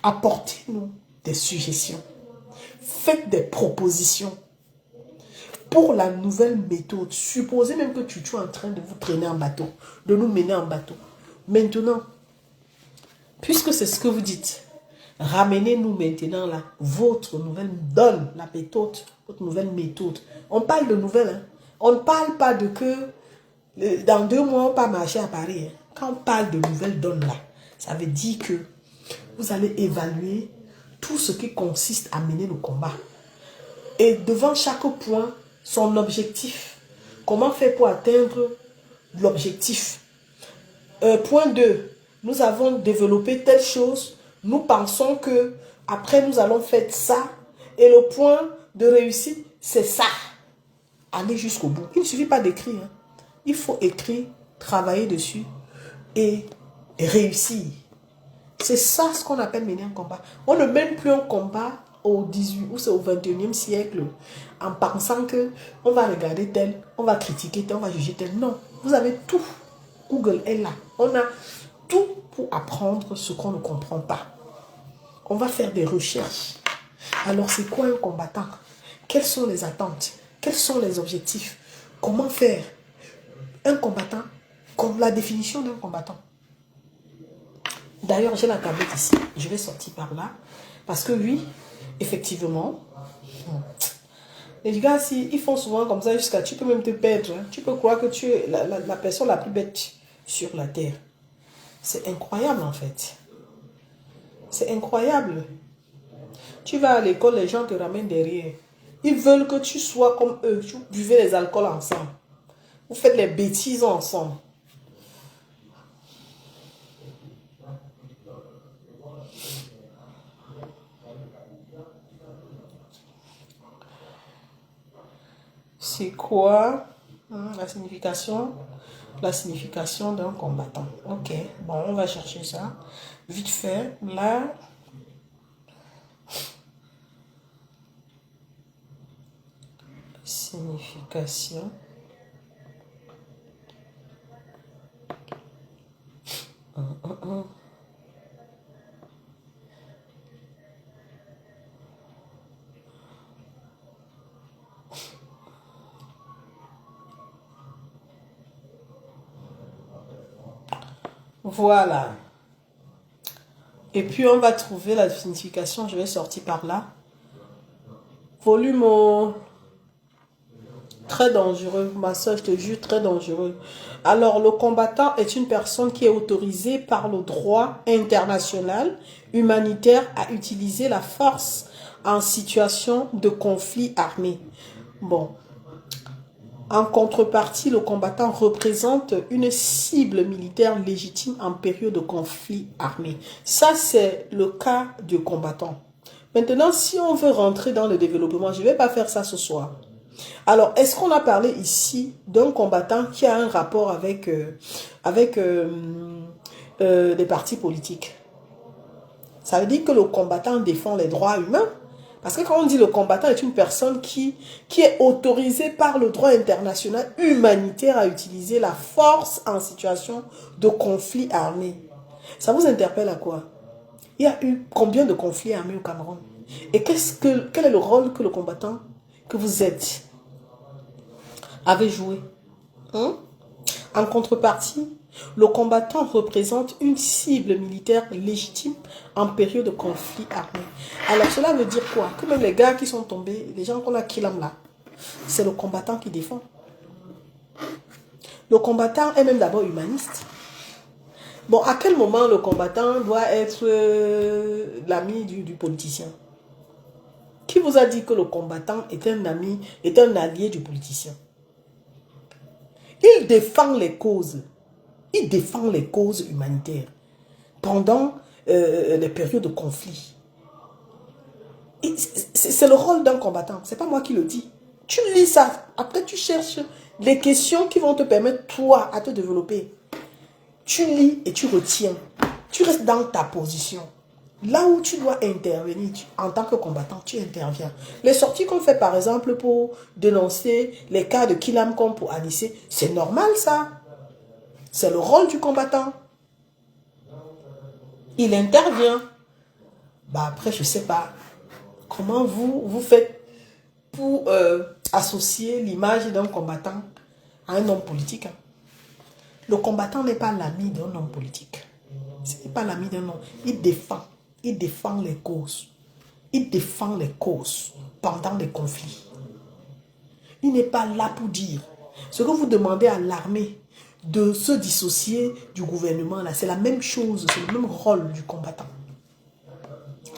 Apportez-nous des suggestions. faites des propositions pour la nouvelle méthode. Supposez même que tu es en train de vous traîner en bateau, de nous mener en bateau. Maintenant, puisque c'est ce que vous dites, ramenez-nous maintenant là, votre nouvelle donne, la méthode, votre nouvelle méthode. On parle de nouvelles, hein. On ne parle pas de que dans 2 mois, on va marcher à Paris. Hein. Quand on parle de nouvelles donnes là, ça veut dire que vous allez évaluer tout ce qui consiste à mener le combat. Et devant chaque point, son objectif. Comment faire pour atteindre l'objectif? Point 2. Nous avons développé telle chose. Nous pensons que après nous allons faire ça. Et le point de réussite, c'est ça. Aller jusqu'au bout. Il ne suffit pas d'écrire. Hein. Il faut écrire, travailler dessus et réussir. C'est ça ce qu'on appelle mener un combat. On ne mène plus un combat au 18 ou c'est au 21e siècle en pensant que on va regarder tel, on va critiquer tel, on va juger tel. Non, vous avez tout. Google est là. On a tout pour apprendre ce qu'on ne comprend pas. On va faire des recherches. Alors c'est quoi un combattant? Quelles sont les attentes? Quels sont les objectifs? Comment faire? Un combattant, comme la définition d'un combattant. D'ailleurs, j'ai la tablette ici. Je vais sortir par là. Parce que oui, effectivement, les gars, ils font souvent comme ça jusqu'à... Tu peux même te perdre. Hein. Tu peux croire que tu es la personne la plus bête sur la terre. C'est incroyable en fait. C'est incroyable. Tu vas à l'école, les gens te ramènent derrière. Ils veulent que tu sois comme eux. Vous buvez les alcools ensemble. Vous faites les bêtises ensemble. C'est quoi la signification? La signification d'un combattant. Ok, bon, on va chercher ça. Vite fait, là. Signification. Voilà. Et puis, on va trouver la signification. Je vais sortir par là. Volume très dangereux. Ma soeur, je te jure, très dangereux. Alors, le combattant est une personne qui est autorisée par le droit international humanitaire à utiliser la force en situation de conflit armé. Bon. En contrepartie, le combattant représente une cible militaire légitime en période de conflit armé. Ça, c'est le cas du combattant. Maintenant, si on veut rentrer dans le développement, je ne vais pas faire ça ce soir. Alors, est-ce qu'on a parlé ici d'un combattant qui a un rapport avec les partis politiques? Ça veut dire que le combattant défend les droits humains. Parce que quand on dit le combattant est une personne qui est autorisée par le droit international humanitaire à utiliser la force en situation de conflit armé. Ça vous interpelle à quoi? Il y a eu combien de conflits armés au Cameroun? Et quel est le rôle que le combattant que vous êtes avait joué? En contrepartie, le combattant représente une cible militaire légitime en période de conflit armé. Alors cela veut dire quoi? Que même les gars qui sont tombés, les gens qu'on a killés là, c'est le combattant qui défend. Le combattant est même d'abord humaniste. Bon, à quel moment le combattant doit être l'ami du politicien? Qui vous a dit que le combattant est un ami, est un allié du politicien? Il défend les causes. Il défend les causes humanitaires pendant les périodes de conflit. C'est le rôle d'un combattant. Ce n'est pas moi qui le dis. Tu lis ça. Après, tu cherches les questions qui vont te permettre, toi, à te développer. Tu lis et tu retiens. Tu restes dans ta position. Là où tu dois intervenir, en tant que combattant, tu interviens. Les sorties qu'on fait, par exemple, pour dénoncer les cas de Kilam comme pour Anissé, c'est normal, ça. C'est le rôle du combattant. Il intervient. Bah après, je ne sais pas comment vous faites pour associer l'image d'un combattant à un homme politique. Hein. Le combattant n'est pas l'ami d'un homme politique. Ce n'est pas l'ami d'un homme. Il défend les causes. Il défend les causes pendant les conflits. Il n'est pas là pour dire. Ce que vous demandez à l'armée de se dissocier du gouvernement, là, c'est la même chose, c'est le même rôle du combattant.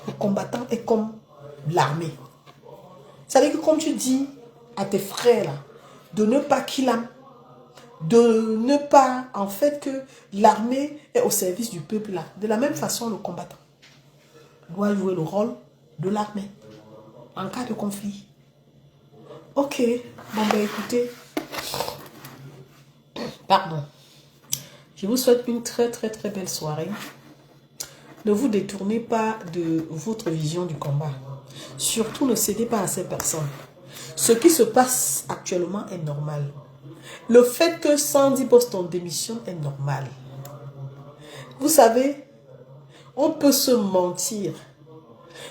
Le combattant est comme l'armée. Ça veut dire que comme tu dis à tes frères, là, de ne pas qu'il a, de ne pas, en fait, que l'armée est au service du peuple, là. De la même façon, le combattant doit jouer le rôle de l'armée en cas de conflit. Ok, bon ben écoutez, pardon, je vous souhaite une très très très belle soirée. Ne vous détournez pas de votre vision du combat. Surtout ne cédez pas à ces personnes. Ce qui se passe actuellement est normal. Le fait que Sandy Boston démissionne est normal. Vous savez, on peut se mentir.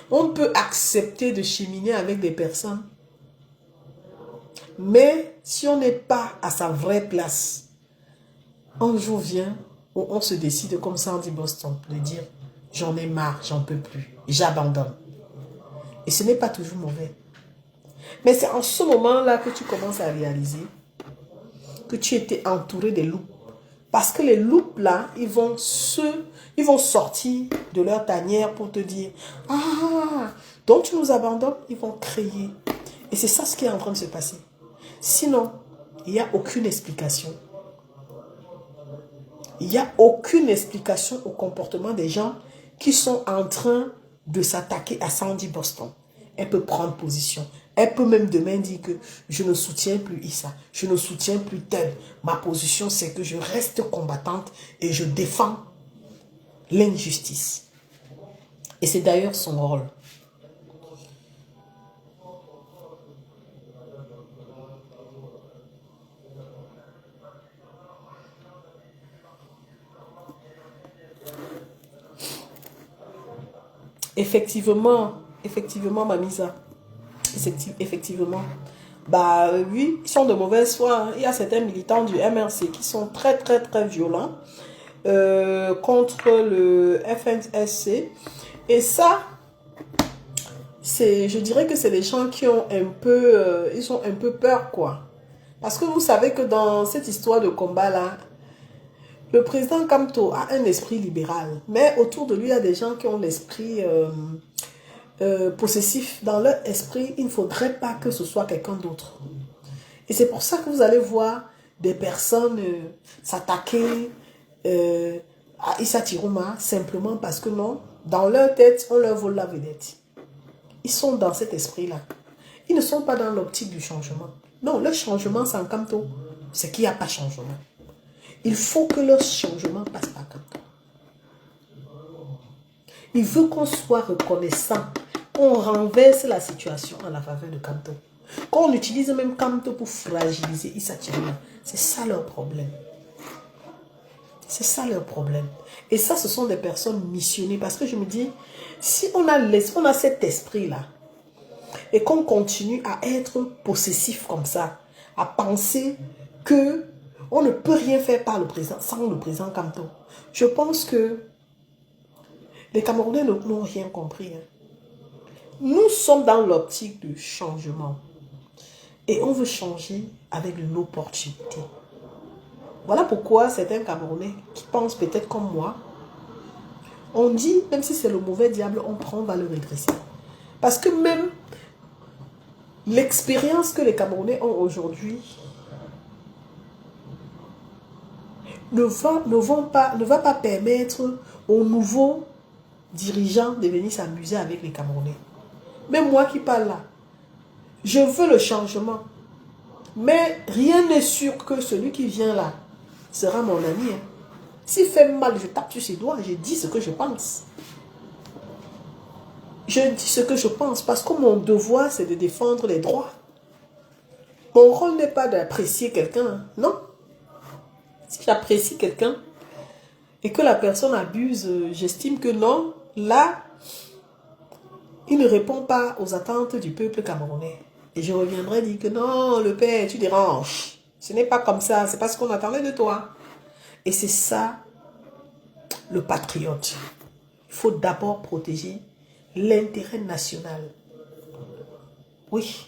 On peut accepter de cheminer avec des personnes. Mais si on n'est pas à sa vraie place, un jour vient où on se décide comme Sandy Boston de dire j'en ai marre, j'en peux plus, j'abandonne. Et ce n'est pas toujours mauvais. Mais c'est en ce moment-là que tu commences à réaliser que tu étais entouré des loups. Parce que les loups là, ils vont sortir de leur tanière pour te dire ah, donc tu nous abandonnes, ils vont crier. Et c'est ça ce qui est en train de se passer. Sinon, il n'y a aucune explication. Il n'y a aucune explication au comportement des gens qui sont en train de s'attaquer à Sandy Boston. Elle peut prendre position. Elle peut même demain dire que je ne soutiens plus Issa. Je ne soutiens plus tel. Ma position, c'est que je reste combattante et je défends l'injustice. Et c'est d'ailleurs son rôle. Effectivement, Mamisa. Effectivement. Bah oui, ils sont de mauvaise foi. Hein. Il y a certains militants du MRC qui sont très, très, très violents contre le FNSC. Et ça, je dirais que c'est des gens qui ont un peu, ils ont un peu peur, quoi. Parce que vous savez que dans cette histoire de combat-là, le président Kamto a un esprit libéral. Mais autour de lui, il y a des gens qui ont l'esprit possessif. Dans leur esprit, il ne faudrait pas que ce soit quelqu'un d'autre. Et c'est pour ça que vous allez voir des personnes s'attaquer à Issa Tiruma simplement parce que non, dans leur tête, on leur vole la vedette. Ils sont dans cet esprit-là. Ils ne sont pas dans l'optique du changement. Non, le changement sans Kamto, c'est qu'il n'y a pas de changement. Il faut que le changement passe par Kamto. Il veut qu'on soit reconnaissant, qu'on renverse la situation en la faveur de Kamto. Qu'on utilise même Kamto pour fragiliser Issa Tiruma. C'est ça leur problème. C'est ça leur problème. Et ça, ce sont des personnes missionnées. Parce que je me dis, si on a cet esprit-là, et qu'on continue à être possessif comme ça, à penser que on ne peut rien faire par le président, sans le président Kamto. Je pense que les Camerounais n'ont rien compris. Hein. Nous sommes dans l'optique du changement. Et on veut changer avec l'opportunité. Voilà pourquoi certains Camerounais qui pensent peut-être comme moi, on dit, même si c'est le mauvais diable, on va le redresser. Parce que même l'expérience que les Camerounais ont aujourd'hui ne va pas permettre aux nouveaux dirigeants de venir s'amuser avec les Camerounais. Même moi qui parle là, je veux le changement. Mais rien n'est sûr que celui qui vient là sera mon ami. Hein. S'il fait mal, je tape sur ses doigts, je dis ce que je pense. Je dis ce que je pense parce que mon devoir, c'est de défendre les droits. Mon rôle n'est pas d'apprécier quelqu'un, non. Si j'apprécie quelqu'un et que la personne abuse, j'estime que non, là, il il ne répond pas aux attentes du peuple camerounais. Et je reviendrai dire que non, le père, tu déranges. Ce n'est pas comme ça, c'est pas ce qu'on attendait de toi. Et c'est ça, le patriote. Il faut d'abord protéger l'intérêt national. Oui.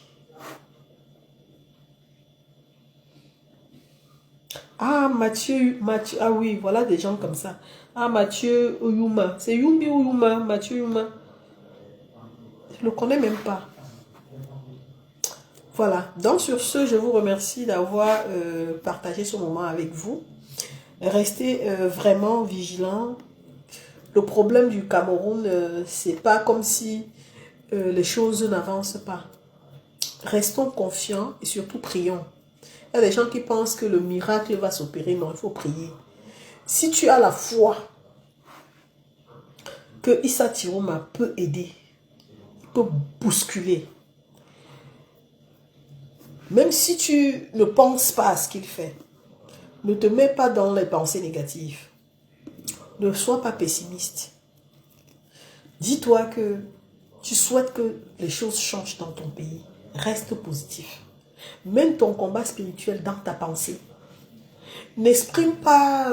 Ah, Mathieu, ah oui, voilà des gens comme ça. Ah, Mathieu Oyuma. C'est Yumbi Oyuma, Mathieu Oyuma. Je ne le connais même pas. Voilà. Donc, sur ce, je vous remercie d'avoir partagé ce moment avec vous. Restez vraiment vigilants. Le problème du Cameroun, c'est pas comme si les choses n'avancent pas. Restons confiants et surtout prions. Il y a des gens qui pensent que le miracle va s'opérer. Non, il faut prier. Si tu as la foi que Issa Tiroma peut aider, il peut bousculer. Même si tu ne penses pas à ce qu'il fait, ne te mets pas dans les pensées négatives. Ne sois pas pessimiste. Dis-toi que tu souhaites que les choses changent dans ton pays. Reste positif. Mène ton combat spirituel dans ta pensée. N'exprime pas,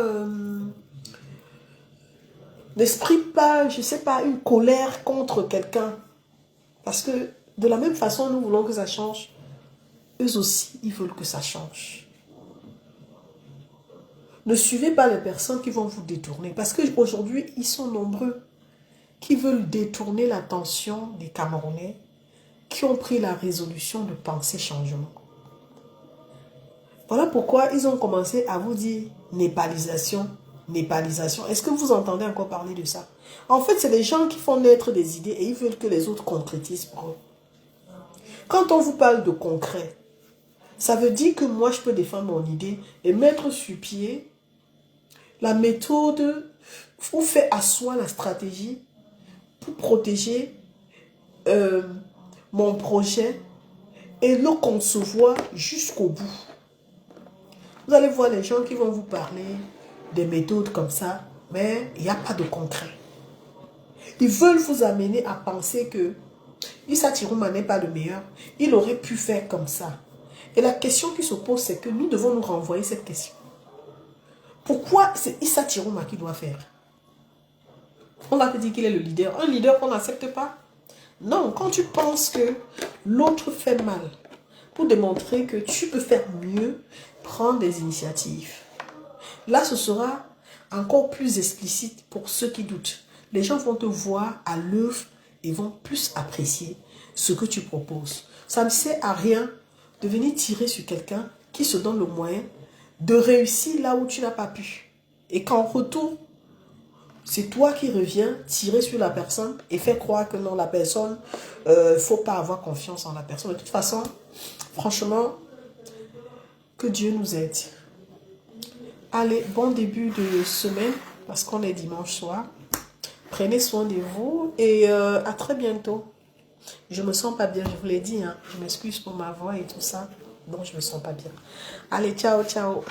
je sais pas, une colère contre quelqu'un. Parce que de la même façon, nous voulons que ça change. Eux aussi, ils veulent que ça change. Ne suivez pas les personnes qui vont vous détourner. Parce qu'aujourd'hui, ils sont nombreux qui veulent détourner l'attention des Camerounais qui ont pris la résolution de penser changement. Voilà pourquoi ils ont commencé à vous dire népalisation, népalisation. Est-ce que vous entendez encore parler de ça? En fait, c'est les gens qui font naître des idées et ils veulent que les autres concrétisent pour eux. Quand on vous parle de concret, ça veut dire que moi, je peux défendre mon idée et mettre sur pied la méthode où fait asseoir la stratégie pour protéger mon projet et le concevoir jusqu'au bout. Vous allez voir les gens qui vont vous parler des méthodes comme ça, mais il n'y a pas de concret. Ils veulent vous amener à penser que Issa Tiroma n'est pas le meilleur. Il aurait pu faire comme ça. Et la question qui se pose, c'est que nous devons nous renvoyer cette question. Pourquoi c'est Issa Tiroma qui doit faire? On va te dire qu'il est le leader. Un leader qu'on n'accepte pas? Non, quand tu penses que l'autre fait mal, pour démontrer que tu peux faire mieux, prends des initiatives. Là, ce sera encore plus explicite pour ceux qui doutent. Les gens vont te voir à l'œuvre et vont plus apprécier ce que tu proposes. Ça ne sert à rien de venir tirer sur quelqu'un qui se donne le moyen de réussir là où tu n'as pas pu. Et qu'en retour, c'est toi qui reviens tirer sur la personne et faire croire que non, la personne, il ne faut pas avoir confiance en la personne. De toute façon, franchement, que Dieu nous aide. Allez, bon début de semaine, parce qu'on est dimanche soir. Prenez soin de vous et à très bientôt. Je me sens pas bien, je vous l'ai dit. Hein. Je m'excuse pour ma voix et tout ça. Donc, je me sens pas bien. Allez, ciao, ciao.